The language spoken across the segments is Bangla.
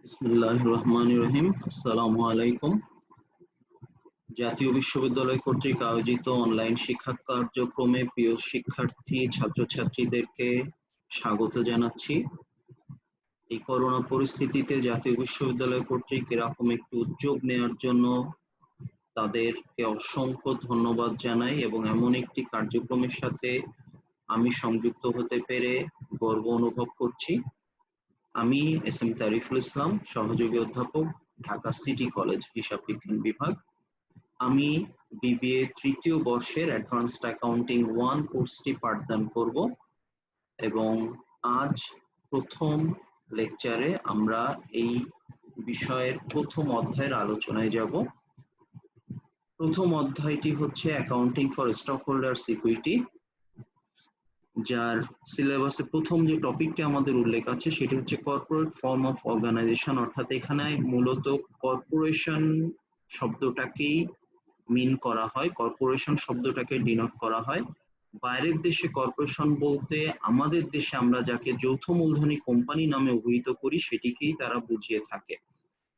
বিসমিল্লাহির রহমানির রহিম। আসসালামু আলাইকুম। জাতীয় বিশ্ববিদ্যালয় কর্তৃক আয়োজিত অনলাইন শিক্ষা কার্যক্রমে প্রিয় শিক্ষার্থী ছাত্রছাত্রীদেরকে স্বাগত জানাচ্ছি। এই করোনা পরিস্থিতিতে জাতীয় বিশ্ববিদ্যালয় কর্তৃক এরকম একটি উদ্যোগ নেওয়ার জন্য তাদেরকে অসংখ্য ধন্যবাদ জানাই এবং এমন একটি কার্যক্রমের সাথে আমি সংযুক্ত হতে পেরে গর্ব অনুভব করছি। আমি এস এম তারিফুল ইসলাম, সহযোগী অধ্যাপক, ঢাকা সিটি কলেজ, হিসাব বিজ্ঞান বিভাগ। আমি বিবিএ তৃতীয় বর্ষের অ্যাডভান্সড অ্যাকাউন্টিং 1 কোর্সটি পাঠদান করব এবং আজ প্রথম লেকচারে আমরা এই বিষয়ের প্রথম অধ্যায়ের আলোচনায় যাব। প্রথম অধ্যায়টি হচ্ছে accounting for stock holders equity, যার সিলেবাসে প্রথম যে টপিকটি আমাদের উল্লেখ আছে সেটি হচ্ছে কর্পোরেট ফর্ম অফ অর্গানাইজেশন, অর্থাৎ এখানে মূলত কর্পোরেশন শব্দটাকেই মিন করা হয়, কর্পোরেশন শব্দটাকে ডিনোট করা হয়। বাইরের দেশে কর্পোরেশন বলতে আমাদের দেশে আমরা যাকে যৌথ মূলধনী কোম্পানি নামে অভিহিত করি সেটিকেই তারা বুঝিয়ে থাকে।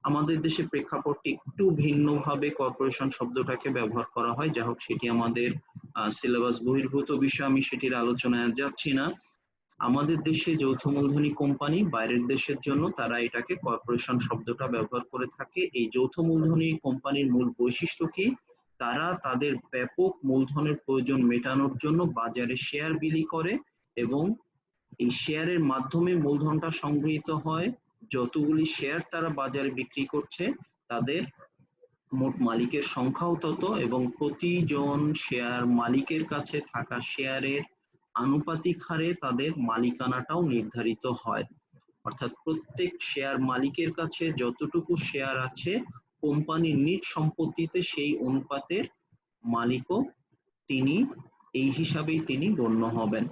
আমাদের দেশে প্রেক্ষাপটটি একটু ভিন্নভাবে কর্পোরেশন শব্দটাকে ব্যবহার করা হয়, যা হোক সেটি আমাদের সিলেবাস বহির্ভূত বিষয়, আমি সেটির আলোচনায় যাচ্ছি না। আমাদের দেশে যৌথ মূলধনী কোম্পানি, বাইরের দেশের জন্য তারা এটাকে কর্পোরেশন শব্দটা ব্যবহার করে থাকে। এই যৌথ মূলধনী কোম্পানির মূল বৈশিষ্ট্য কি? তারা তাদের ব্যাপক মূলধনের প্রয়োজন মেটানোর জন্য বাজারে শেয়ার বিলি করে এবং এই শেয়ারের মাধ্যমে মূলধনটা সংগৃহীত হয়। যতগুলি শেয়ার তারা বাজারে বিক্রি করছে তাদের মোট মালিকের সংখ্যাও তত এবং প্রতিজন শেয়ার মালিকের কাছে থাকা শেয়ারের আনুপাতিক হারে তাদের মালিকানাটাও নির্ধারিত হয়। অর্থাৎ প্রত্যেক শেয়ার মালিকের কাছে যতটুকু শেয়ার আছে কোম্পানির নিট সম্পত্তিতে সেই অনুপাতের মালিকও তিনি, এই হিসাবেই তিনি গণ্য হবেন।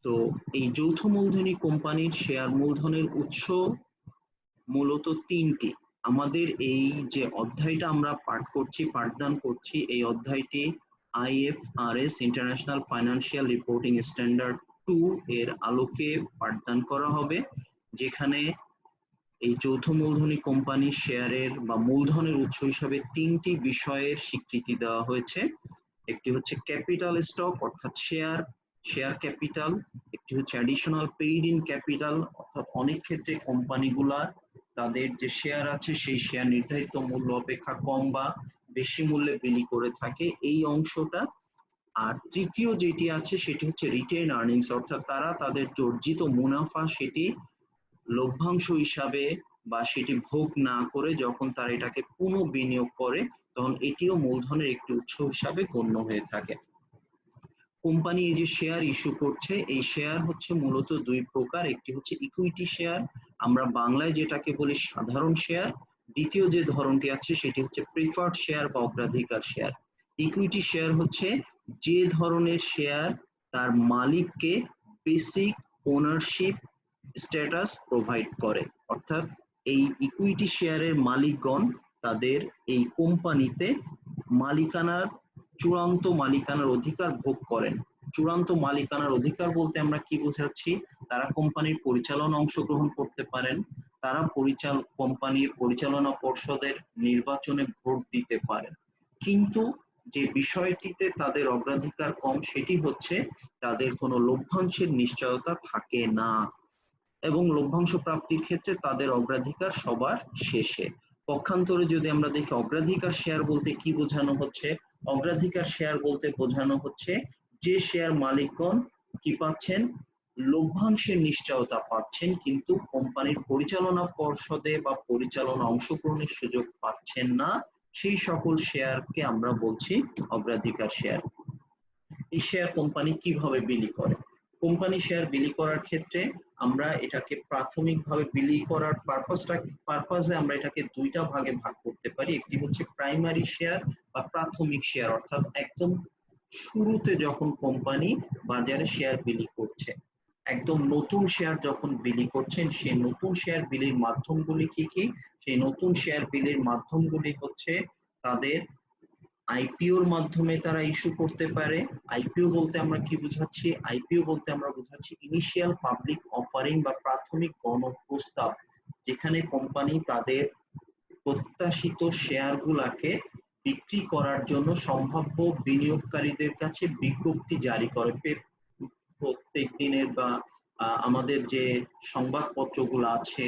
তো এই যৌথ মূলধনী কোম্পানির শেয়ার মূলধনের উৎস মূলত তিনটি। আমাদের এই যে অধ্যায়টা আমরা পাঠদান করছি, এই অধ্যায়টি IFRS international financial reporting standard 2 এর আলোকে পাঠদান করা হবে, যেখানে এই যৌথ মূলধনী কোম্পানির শেয়ারের বা মূলধনের উৎস হিসাবে তিনটি বিষয়ের স্বীকৃতি দেওয়া হয়েছে। একটি হচ্ছে ক্যাপিটাল স্টক অর্থাৎ শেয়ার ক্যাপিটাল, একটি হচ্ছে অ্যাডিশনাল পেইড ইন ক্যাপিটাল অর্থাৎ অনেক ক্ষেত্রে কোম্পানিগুলা তাদের যে শেয়ার আছে সেই শেয়ার নির্ধারিত মূল্য অপেক্ষা কম বা বেশি মূল্যে বিলি করে থাকে, এই অংশটা। আর তৃতীয় যেটি আছে সেটি হচ্ছে রিটেইন আর্নিংস, অর্থাৎ তারা তাদের অর্জিত মুনাফা সেটি লভ্যাংশ হিসাবে বা সেটি ভোগ না করে যখন তারা এটাকে পুনঃ বিনিয়োগ করে তখন এটিও মূলধনের একটি উৎস হিসাবে গণ্য হয়ে থাকে। কোম্পানি এই যে শেয়ার ইস্যু করছে, এই শেয়ার হচ্ছে মূলত দুই প্রকার। একটি হচ্ছে ইকুইটি শেয়ার, আমরা বাংলায় যেটাকে বলি সাধারণ শেয়ার। দ্বিতীয় যে ধরনটি আছে সেটি হচ্ছে প্রিফার্ড শেয়ার বা অগ্রাধিকার শেয়ার। ইকুইটি শেয়ার হচ্ছে যে ধরনের শেয়ার তার মালিককে বেসিক ওনারশিপ স্ট্যাটাস প্রোভাইড করে, অর্থাৎ এই ইকুইটি শেয়ারের মালিকগণ তাদের এই কোম্পানিতে চূড়ান্ত মালিকানার অধিকার ভোগ করেন। চূড়ান্ত মালিকানার অধিকার বলতে আমরা কি বোঝাচ্ছি? তারা কোম্পানির পরিচালনা অংশগ্রহণ করতে পারেন, তারা কোম্পানির পরিচালনা পর্ষদের নির্বাচনে ভোট দিতে পারেন, কিন্তু যে বিষয়টিতে তাদের অগ্রাধিকার কম সেটি হচ্ছে তাদের কোনো লভ্যাংশের নিশ্চয়তা থাকে না এবং লভ্যাংশ প্রাপ্তির ক্ষেত্রে তাদের অগ্রাধিকার সবার শেষে। পক্ষান্তরে যদি আমরা দেখি অগ্রাধিকার শেয়ার বলতে কি বোঝানো হচ্ছে, অগ্রাধিকার শেয়ার বলতে বোঝানো হচ্ছে যে শেয়ার মালিকগণ কি পাচ্ছেন? লভ্যাংশের নিশ্চয়তা পাচ্ছেন কিন্তু কোম্পানির পরিচালনা পর্ষদে বা পরিচালনা অংশগ্রহণের সুযোগ পাচ্ছেন না, সেই সকল শেয়ারকে আমরা বলছি অগ্রাধিকার শেয়ার। এই শেয়ার কোম্পানি কিভাবে বিলি করে? কোম্পানি শেয়ার বিলি করার ক্ষেত্রে আমরা এটাকে প্রাথমিকভাবে বিলি করার পারপাসে আমরা এটাকে দুইটা ভাগে ভাগ করতে পারি। একটি হচ্ছে প্রাইমারি শেয়ার বা প্রাথমিক শেয়ার, অর্থাৎ একদম শুরুতে যখন কোম্পানি বাজারে শেয়ার বিলি করছে, একদম নতুন শেয়ার যখন বিলি করছেন, সেই নতুন শেয়ার বিলির মাধ্যমগুলি কি কি? সেই নতুন শেয়ার বিলির মাধ্যমগুলি হচ্ছে তাদের আইপিওর মাধ্যমে তারা ইস্যু করতে পারে। আইপিও বলতে আমরা কি বুঝাচ্ছি? আইপিও বলতে আমরা বুঝাচ্ছি ইনিশিয়াল পাবলিক অফারিং বা প্রাথমিক গণপ্রস্তাব, যেখানে কোম্পানি তাদের প্রত্যাশিত শেয়ারগুলোকে বিক্রি করার জন্য সম্ভাব্য বিনিয়োগকারীদের কাছে বিজ্ঞপ্তি জারি করে। প্রত্যেক দিনের বা আমাদের যে সংবাদপত্রগুলো আছে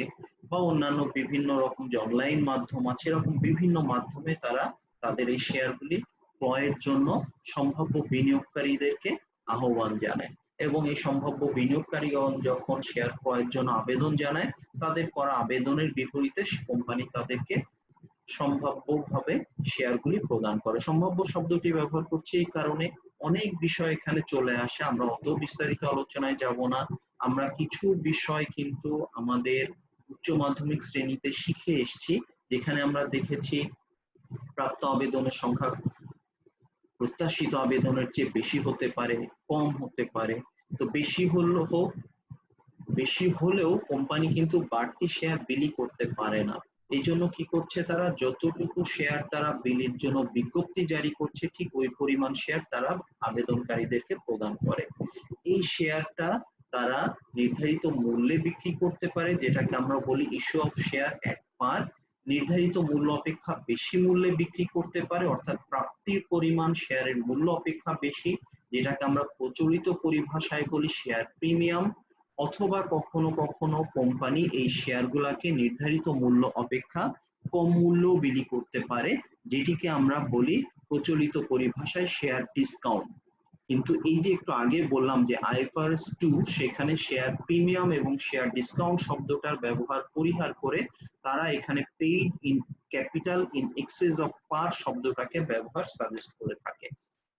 বা অন্যান্য বিভিন্ন রকম যে অনলাইন মাধ্যম আছে, এরকম বিভিন্ন মাধ্যমে তারা তাদের এই শেয়ারগুলি ক্রয়ের জন্য সম্ভাব্য বিনিয়োগকারীদেরকে আহ্বান জানায়। এবং এই সম্ভাব্য বিনিয়োগকারীগণ যখন শেয়ার ক্রয়ের জন্য আবেদন জানায়, তাদের করা আবেদনের বিপরীতে কোম্পানি তাদেরকে সম্ভাব্যভাবে শেয়ারগুলি প্রদান করে। সম্ভাব্য শব্দটি ব্যবহার করছি এই কারণে অনেক বিষয় এখানে চলে আসে, আমরা অত বিস্তারিত আলোচনায় যাব না। আমরা কিছু বিষয় কিন্তু আমাদের উচ্চ মাধ্যমিক শ্রেণীতে শিখে এসেছি, যেখানে আমরা দেখেছি প্রাপ্ত আবেদনের সংখ্যা প্রত্যাশিত আবেদনের চেয়ে বেশি হতে পারে, কম হতে পারে। তো বেশি হলেও কোম্পানি কিন্তু বাড়তি শেয়ার বিলি করতে পারে না। এই জন্য কি করছে তারা, যতটুকু শেয়ার তারা বিলির জন্য বিজ্ঞপ্তি জারি করছে ঠিক ওই পরিমাণ শেয়ার তারা আবেদনকারীদেরকে প্রদান করে। এই শেয়ারটা তারা নির্ধারিত মূল্যে বিক্রি করতে পারে, যেটাকে আমরা বলি ইস্যু অফ শেয়ার এট পার। নির্ধারিত মূল্য অপেক্ষা বেশি মূল্যে বিক্রি করতে পারে, অর্থাৎ প্রাপ্তির পরিমাণ শেয়ারের মূল্য অপেক্ষা বেশি, যেটাকে আমরা প্রচলিত পরিভাষায় বলি শেয়ার প্রিমিয়াম। অথবা কখনো কখনো কোম্পানি এই শেয়ারগুলোকে নির্ধারিত মূল্য অপেক্ষা কম মূল্যেও বিলি করতে পারে, যেটিকে আমরা বলি প্রচলিত পরিভাষায় শেয়ার ডিসকাউন্ট। কিন্তু এই যে একটু আগে বললাম যে আইএফআরএস 2 সেখানে শেয়ার প্রিমিয়াম এবং শেয়ার ডিসকাউন্ট শব্দটার ব্যবহার পরিহার করে তারা এখানে paid in capital in excess of par শব্দটাকে ব্যবহার সাজেস্ট করে থাকে।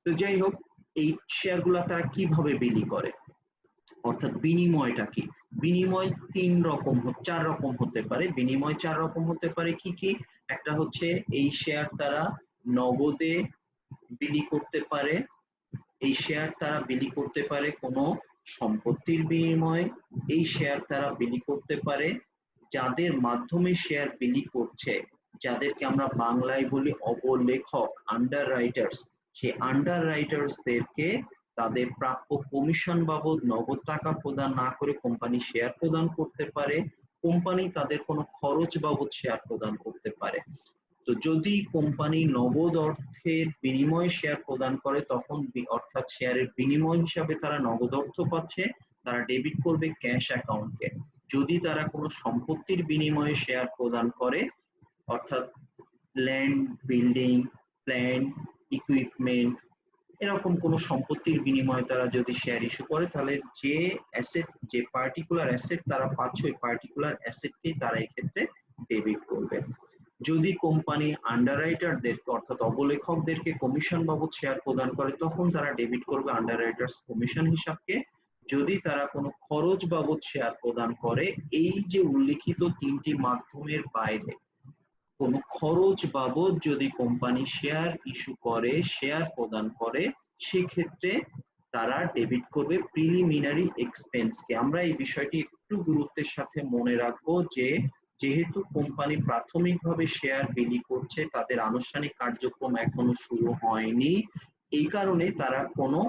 তো যাই হোক, এই শেয়ারগুলা তারা কিভাবে বিলি করে, অর্থাৎ বিনিময়টা কি? বিনিময় চার রকম হতে পারে। বিনিময় চার রকম হতে পারে কি কি? একটা হচ্ছে এই শেয়ার তারা নগদে বিলি করতে পারে, এই শেয়ার তারা বিলি করতে পারে কোনো সম্পত্তির বিনিময়ে, এই শেয়ার তারা বিলি করতে পারে যাদের মাধ্যমে শেয়ার বিলি করছে, যাদেরকে আমরা বাংলায় বলি অবলেখক, আন্ডার রাইটার্স। সেই আন্ডার রাইটার্সদেরকে তাদের প্রাপ্য কমিশন বাবদ নগদ টাকা প্রদান না করে কোম্পানি শেয়ার প্রদান করতে পারে, কোম্পানি তাদের কোনো খরচ বাবদ শেয়ার প্রদান করতে পারে। তো যদি কোম্পানি নগদ অর্থের বিনিময়ে শেয়ার প্রদান করে, তখন অর্থাৎ শেয়ারের বিনিময় হিসাবে তারা নগদ অর্থ পাচ্ছে, তারা ডেবিট করবে ক্যাশ অ্যাকাউন্টকে। যদি তারা কোনো সম্পত্তির বিনিময়ে শেয়ার প্রদান করে, অর্থাৎ ল্যান্ড, বিল্ডিং, প্ল্যান্ট, ইকুইপমেন্ট, এরকম কোনো সম্পত্তির বিনিময়ে তারা যদি শেয়ার ইস্যু করে, তাহলে যে অ্যাসেট, যে পার্টিকুলার অ্যাসেট তারা পাচ্ছে, ওই পার্টিকুলার অ্যাসেটকেই তারা এক্ষেত্রে ডেবিট করবে। যদি কোম্পানি আন্ডাররাইটারদেরকে অর্থাৎ অবলেখকদেরকে কমিশন বাবদ শেয়ার প্রদান করে, তখন তারা ডেবিট করবে আন্ডাররাইটার্স কমিশন হিসাবকে। যদি তারা কোনো খরচ বাবদ শেয়ার প্রদান করে, এই যে উল্লিখিত তিনটি মাধ্যমের বাইরে কোনো খরচ বাবদ যদি কোম্পানি শেয়ার ইস্যু করে, শেয়ার প্রদান করে, সেক্ষেত্রে তারা ডেবিট করবে প্রিলিমিনারি এক্সপেন্সকে। আমরা এই বিষয়টি একটু গুরুত্বের সাথে মনে রাখবো যে যেহেতু কোম্পানি প্রাথমিকভাবে শেয়ার বিলি করছে, তাদের আনুষ্ঠানিক কার্যক্রম এখনো শুরু হয়নি, এই কারণে তারা কোনো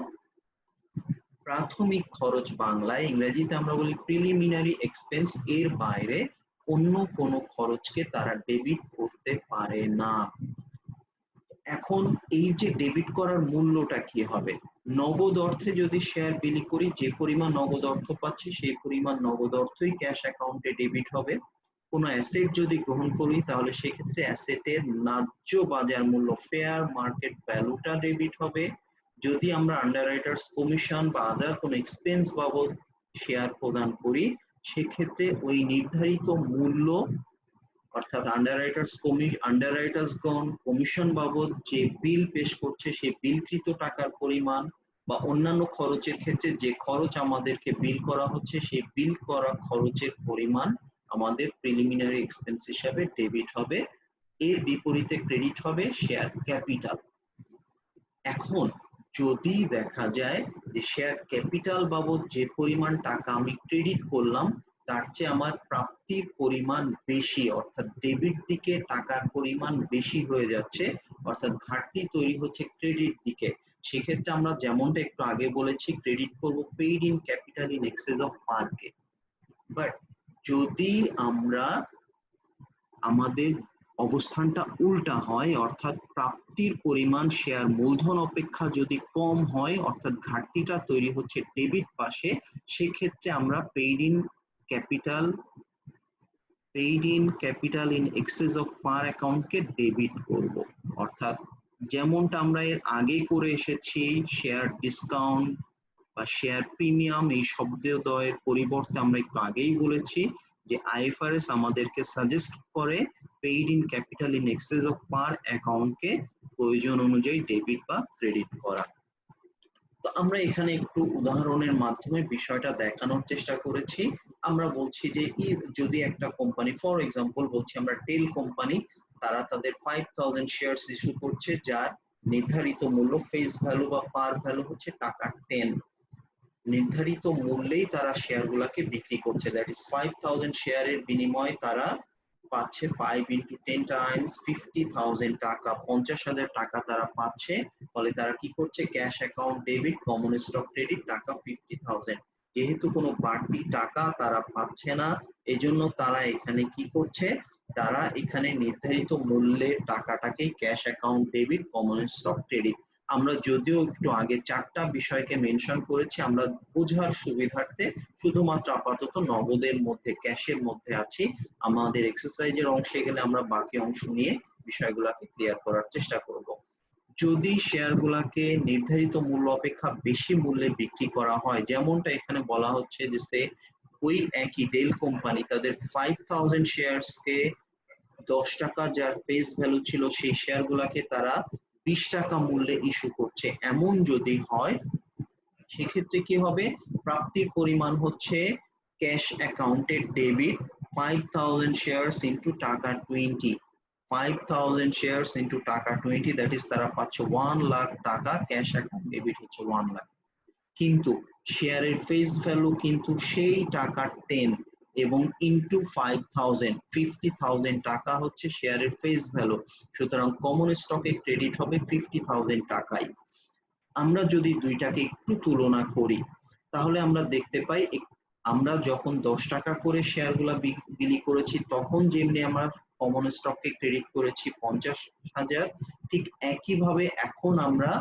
প্রাথমিক খরচ, বাংলায়, ইংরেজিতে আমরা বলি প্রিলিমিনারি এক্সপেন্স, এর বাইরে অন্য কোনো খরচকে তারা ডেবিট করতে পারে না। এখন এই যে ডেবিট করার মূল্যটা কি হবে? নগদ অর্থে যদি শেয়ার বিলি করি, যে পরিমাণ নগদ অর্থ পাচ্ছি সেই পরিমাণ নগদ অর্থই ক্যাশ অ্যাকাউন্টে ডেবিট হবে। কোনো অ্যাসেট যদি গ্রহণ করি, তাহলে সেক্ষেত্রে অ্যাসেটের ন্যায্য বাজার মূল্য, ফেয়ার মার্কেট ভ্যালুটা ডেবিট হবে। যদি আমরা আন্ডাররাইটার্স কমিশন বা আদার কোনো এক্সপেন্স বাবদ শেয়ার প্রদান করি, সেক্ষেত্রে ওই নির্ধারিত মূল্য, অর্থাৎ আন্ডাররাইটার্সগণ কমিশন বাবদ যে বিল পেশ করছে, সেই বিলকৃত টাকার পরিমাণ বা অন্যান্য খরচের ক্ষেত্রে যে খরচ আমাদেরকে বিল করা হচ্ছে, সেই বিল করা খরচের পরিমাণ আমাদের প্রিলিমিনারি এক্সপেন্স হিসাবে ডেবিট হবে। এর বিপরীতে ক্রেডিট হবে শেয়ার ক্যাপিটাল। এখন যদি দেখা যায় যে শেয়ার ক্যাপিটাল বাবদ যে পরিমাণ টাকা আমি ক্রেডিট করলাম, তার চেয়ে আমার প্রাপ্তির পরিমাণ বেশি, অর্থাৎ ডেবিট দিকে টাকার পরিমাণ বেশি হয়ে যাচ্ছে, অর্থাৎ ঘাটতি তৈরি হচ্ছে ক্রেডিট দিকে, সেক্ষেত্রে আমরা যেমনটা একটু আগে বলেছি ক্রেডিট করব paid in capital in excess of পারকে। বাট যদি আমরা আমাদের অবস্থানটা উল্টা হয়, অর্থাৎ প্রাপ্তির পরিমাণ শেয়ার মূলধন অপেক্ষা যদি কম হয়, অর্থাৎ ঘাটতিটা তৈরি হচ্ছে ডেবিট পাশে, সেক্ষেত্রে আমরা paid in capital in excess of par অ্যাকাউন্টকে ডেবিট করব। অর্থাৎ যেমনটা আমরা এর আগে করে এসেছি, শেয়ার ডিসকাউন্ট বা শেয়ার প্রিমিয়াম এই শব্দদ্বয়ের পরিবর্তে আমরা একটু আগেই বলেছি যে আইএফআরএস আমাদেরকে সাজেস্ট করে paid in capital in excess of par অ্যাকাউন্টকে প্রয়োজন অনুযায়ী ডেবিট বা ক্রেডিট করা। তো আমরা এখানে একটু উদাহরণের মাধ্যমে বিষয়টা দেখানোর চেষ্টা করেছি। আমরা বলছি যে যদি একটা কোম্পানি, ফর এক্সাম্পল বলছি আমরা টেল কোম্পানি, তারা তাদের 5000 শেয়ারস ইস্যু করছে, যার নির্ধারিত মূল্য ফেস ভ্যালু বা পার ভ্যালু হচ্ছে টাকা 10। নির্ধারিত মূল্যেই তারা শেয়ার গুলাকে বিক্রি করছে, দ্যাট ইজ 5000 শেয়ারের বিনিময়ে তারা পাচ্ছে 5 into 10 times 50,000 টাকা, 50,000 টাকা তারা পাচ্ছে। ফলে তারা কি করছে, cash account debit, common stock credit, টাকা 50,000। যেহেতু কোনো বাড়তি টাকা তারা পাচ্ছে না, এজন্য তারা এখানে কি করছে, তারা এখানে নির্ধারিত মূল্যের টাকাটাকেই cash account debit, common stock credit. আমরা যদিও একটু আগে 4টা বিষয়কে মেনশন করেছি, আমরা বোঝার সুবিধার্থে শুধুমাত্র আপাতত নগদের মধ্যে, ক্যাশের মধ্যে আছি। আমাদের এক্সারসাইজের অংশে গেলে আমরা বাকি অংশ নিয়ে বিষয়গুলোকে ক্লিয়ার করার চেষ্টা করব। যদি শেয়ারগুলোকে নির্ধারিত মূল্য অপেক্ষা বেশি মূল্যে বিক্রি করা হয়, যেমনটা এখানে বলা হচ্ছে যে ওই একই ডেল কোম্পানি তাদের 5000 শেয়ারসকে 10 টাকা যার ফেস ভ্যালু ছিল, সেই শেয়ারগুলোকে তারা 20 টাকা মূল্যে ইস্যু করছে, এমন যদি হয় সেক্ষেত্রে কি হবে, প্রাপ্তির পরিমাণ হচ্ছে ক্যাশ অ্যাকাউন্টে ডেবিট 5000 শেয়ারস ইনটু টাকা 20, 5000 শেয়ারস ইনটু টাকা 20, দ্যাট ইজ তারা পাচ্ছে 1 লাখ টাকা, ক্যাশ অ্যাকাউন্ট ডেবিট হচ্ছে 1 লাখ। কিন্তু শেয়ারের ফেস ভ্যালু কিন্তু সেই টাকা 10 এবং ইনটু 5000, 50,000 টাকা হচ্ছে শেয়ারের ফেস ভ্যালু, সুতরাং কমন স্টকে ক্রেডিট হবে 50,000 টাকায়। আমরা যদি দুইটাকে একটু তুলনা করি, তাহলে আমরা দেখতে পাই আমরা যখন 10 টাকা করে শেয়ারগুলা বিলি করেছি, তখন যেমনি আমরা কমন স্টককে ক্রেডিট করেছি 50,000, ঠিক একইভাবে এখন আমরা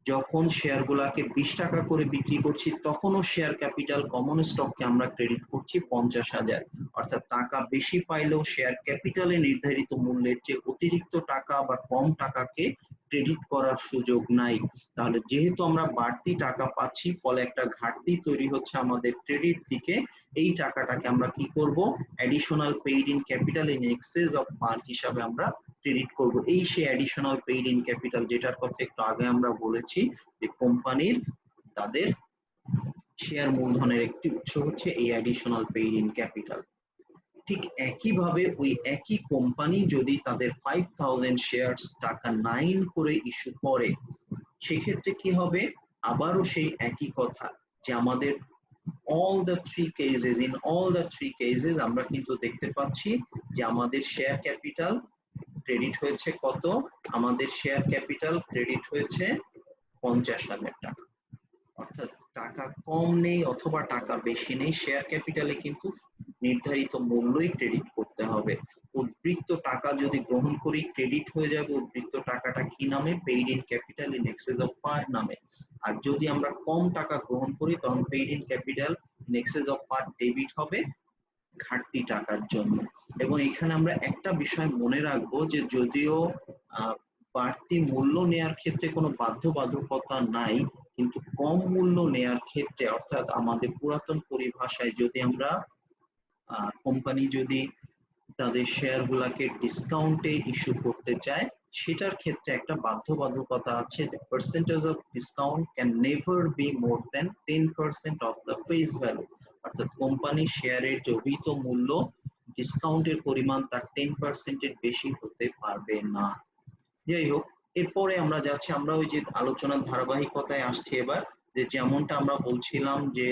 যখন শেয়ারগুলাকে 20 টাকা করে বিক্রি করছি, তখনও শেয়ার ক্যাপিটাল কমন স্টককে আমরা ক্রেডিট করছি 50,000। অর্থাৎ টাকা বেশি পাইলেও শেয়ার ক্যাপিটালে নির্ধারিত মূল্যের চেয়ে অতিরিক্ত টাকা বা কম টাকাকে ক্রেডিট করার সুযোগ নাই। তাহলে যেহেতু আমরা বাড়তি টাকা পাচ্ছি, ফলে একটা ঘাটতি তৈরি হচ্ছে আমাদের ক্রেডিট দিকে। এই টাকাটাকে আমরা কি করব, additional paid in capital in excess of par হিসাবে আমরা ক্রেডিট করব। এই সেই অ্যাডিশনাল পেইড ইন ক্যাপিটাল, যেটার কথা একটু আগে আমরা বলেছি যে কোম্পানির তাদের শেয়ার মূলধনের একটি উৎস হচ্ছে এই অ্যাডিশনাল পেইড ইন ক্যাপিটাল। ঠিক একইভাবে ওই একই কোম্পানি যদি তাদের 5000 শেয়ারস টাকা 9 করে ইস্যু করে, সেক্ষেত্রে কি হবে, আবারও সেই একই কথা যে আমাদের in all the three cases আমরা কিন্তু দেখতে পাচ্ছি যে আমাদের শেয়ার ক্যাপিটাল ক্রেডিট হয়েছে কত, আমাদের শেয়ার ক্যাপিটাল ক্রেডিট হয়েছে 50,000 টাকা। অর্থাৎ টাকা কম নেই অথবা টাকা বেশি নেই, শেয়ার ক্যাপিটালে কিন্তু নির্ধারিত মূল্যই ক্রেডিট করতে হবে। উদ্বৃত্ত টাকা যদি গ্রহণ করি, ক্রেডিট হয়ে যাবে উদ্বৃত্ত টাকাটা কি নামে, paid in capital in excess of par নামে। আর যদি আমরা কম টাকা গ্রহণ করি, তখন paid in capital in excess of par debit হবে ঘাটতি টাকার জন্য। এবং এখানে আমরা একটা বিষয় মনে রাখবো যে যদিও বাড়তি মূল্য নেয়ার ক্ষেত্রে কোনো বাধ্যবাধকতা নাই, কিন্তু কম মূল্য নেয়ার ক্ষেত্রে, অর্থাৎ আমাদের পুরাতন পরিভাষায় যদি আমরা কোম্পানি যদি তাদের শেয়ার গুলাকে ডিসকাউন্টে ইস্যু করতে চায়, সেটার ক্ষেত্রে একটা বাধ্যবাধকতা আছে যে percentage of discount can never be more than 10% of the face value. অর্থাৎ কোম্পানি শেয়ারের যে অভিহিত মূল্য, ডিসকাউন্টের পরিমাণ তার 10% এর বেশি হতে পারবে না। যাই হোক, এরপরে আমরা যাচ্ছি, আমরা ওই যে আলোচনার ধারাবাহিকতায় আসছি এবার, যে যেমনটা আমরা বলছিলাম যে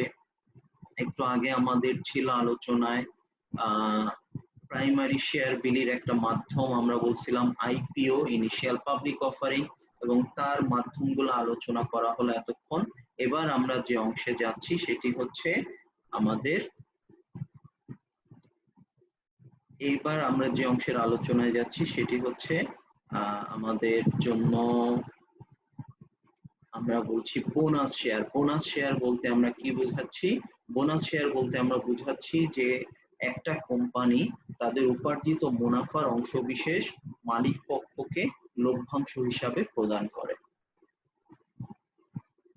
একটু আগে আমাদের ছিল আলোচনায় প্রাইমারি শেয়ার বিলির একটা মাধ্যম, আমরা বলছিলাম আইপিও, ইনিশিয়াল পাবলিক অফারিং, এবং তার মাধ্যমগুলো আলোচনা করা হলো এতক্ষণ। এবার আমরা যে অংশে যাচ্ছি সেটি হচ্ছে আমাদের এইবার আমরা যে অংশের আলোচনায় যাচ্ছি সেটি হচ্ছে আমাদের জন্য আমরা বলছি বোনাস শেয়ার। বোনাস শেয়ার বলতে আমরা কি বোঝাচ্ছি? বোনাস শেয়ার বলতে আমরা বোঝাচ্ছি যে একটা কোম্পানি তাদের উপার্জিত মুনাফার অংশবিশেষ মালিক পক্ষকে লভ্যাংশ হিসাবে প্রদান করে।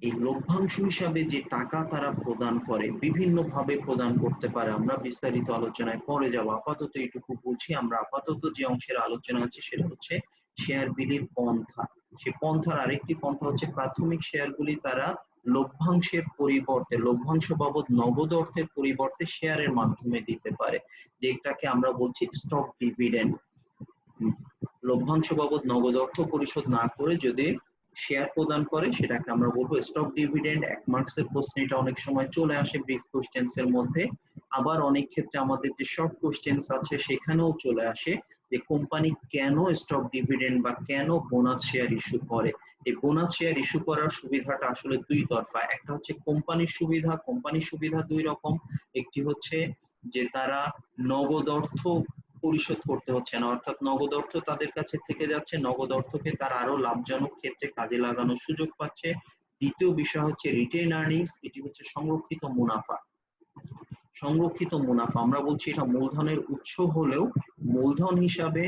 এই লভ্যাংশ হিসাবে যে টাকা তারা প্রদান করে বিভিন্ন ভাবে প্রদান করতে পারে, আমরা বিস্তারিত আলোচনায় পরে যাব। আপাতত এইটুকু বুঝি। আমরা আপাতত যে অংশের আলোচনা আছে সেটা হচ্ছে শেয়ার বিলির পন্থা। সে পন্থার আরেকটি পন্থা হচ্ছে প্রাথমিক শেয়ারগুলি তারা লভ্যাংশের পরিবর্তে, লভ্যাংশ বাবদ নগদ অর্থের পরিবর্তে শেয়ারের মাধ্যমে দিতে পারে, যেটাকে আমরা বলছি স্টক ডিভিডেন্ড। লভ্যাংশ বাবদ নগদ অর্থ পরিশোধ না করে যদি শেয়ার প্রদান করে সেটাকে আমরা বলবো স্টক ডিভিডেন্ড। 1 মার্কসের প্রশ্ন এটা অনেক সময় চলে আসে ব্রিফ কোশ্চেন্স এর মধ্যে, আবার অনেক ক্ষেত্রে আমাদের যে শর্ট কোশ্চেন্স আছে সেখানেও চলে আসে যে কোম্পানি কেন স্টক ডিভিডেন্ড বা কেন বোনাস শেয়ার ইস্যু করে। এই বোনাস শেয়ার ইস্যু করার সুবিধাটা আসলে দুই তরফা। একটা হচ্ছে কোম্পানির সুবিধা। কোম্পানির সুবিধা দুই রকম। একটি হচ্ছে যে তারা নগদ অর্থ পরিশোধ করতে হচ্ছে না, অর্থাৎ নগদ অর্থ তাদের কাছে থেকে যাচ্ছে, নগদ অর্থকে তারা আরো লাভজনক ক্ষেত্রে কাজে লাগানোর সুযোগ পাচ্ছে। দ্বিতীয় বিষয় হচ্ছে রিটেইন আর্নিংস, এটি হচ্ছে সংরক্ষিত মুনাফা। সংরক্ষিত মুনাফা আমরা বলছি এটা মূলধনের উৎস হলেও মূলধন হিসাবে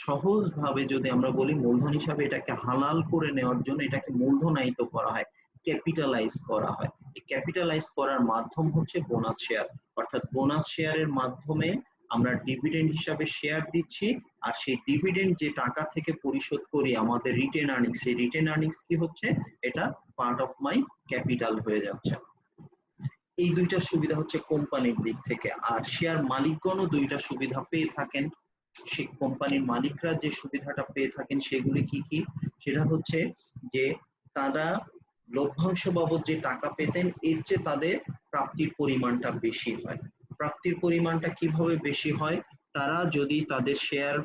সহজভাবে যদি আমরা বলি মূলধন হিসাবে এটাকে হালাল করে নেওয়ার জন্য এটাকে মূলধনায়িত করা হয়, ক্যাপিটালাইজ করা হয়। এই ক্যাপিটালাইজ করার মাধ্যম হচ্ছে বোনাস শেয়ার। অর্থাৎ বোনাস শেয়ারের মাধ্যমে আমরা ডিভিডেন্ড হিসাবে শেয়ার দিচ্ছি, আর সেই ডিভিডেন্ড যে টাকা থেকে পরিশোধ করি আমাদের রিটেন আর্নিংস, সেই রিটেন আর্নিংস কি হচ্ছে? এটা পার্ট অফ মাই ক্যাপিটাল হয়ে যাচ্ছে। এই দুইটা সুবিধা হচ্ছে কোম্পানির দিক থেকে। আর শেয়ার মালিকগণও দুইটা সুবিধা পেয়ে থাকেন। সেই কোম্পানির মালিকরা যে সুবিধাটা পেয়ে থাকেন সেগুলি কি কি? সেটা হচ্ছে যে তারা লভ্যাংশ বাবদ যে টাকা পেতেন এর চেয়ে তাদের প্রাপ্তির পরিমাণটা বেশি হয়। প্রাপ্তির পরিমাণটা কিভাবে বেশি হয়? তারা যদি তাদের শেয়ার,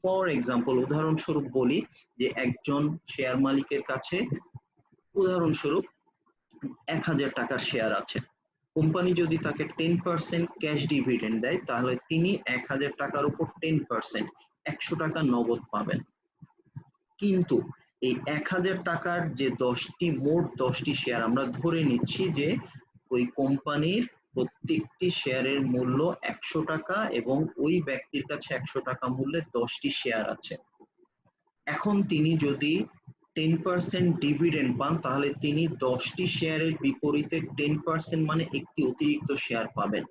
ফর এক্সাম্পল উদাহরণস্বরূপ বলি যে একজন শেয়ার মালিকের কাছে উদাহরণস্বরূপ 1000 টাকার শেয়ার আছে, কোম্পানি যদি তাকে 10% ক্যাশ ডিভিডেন্ড দেয় তাহলে তিনি 1000 টাকার উপর 10% 100 টাকা নগদ পাবেন। কিন্তু এই 1000 টাকার যে মোট 10টি শেয়ার, আমরা ধরে নিচ্ছি যে ওই কোম্পানির প্রত্যেকটি শেয়ারের মূল্য 100 টাকা এবং ওই ব্যক্তির কাছে 100 টাকা মূল্যে 10টি শেয়ার আছে। এখন তিনি যদি 10% ডিভিডেন্ড পান তাহলে তিনি 10টি শেয়ারের বিপরীতে 10% মানে একটি অতিরিক্ত শেয়ার পাবেন।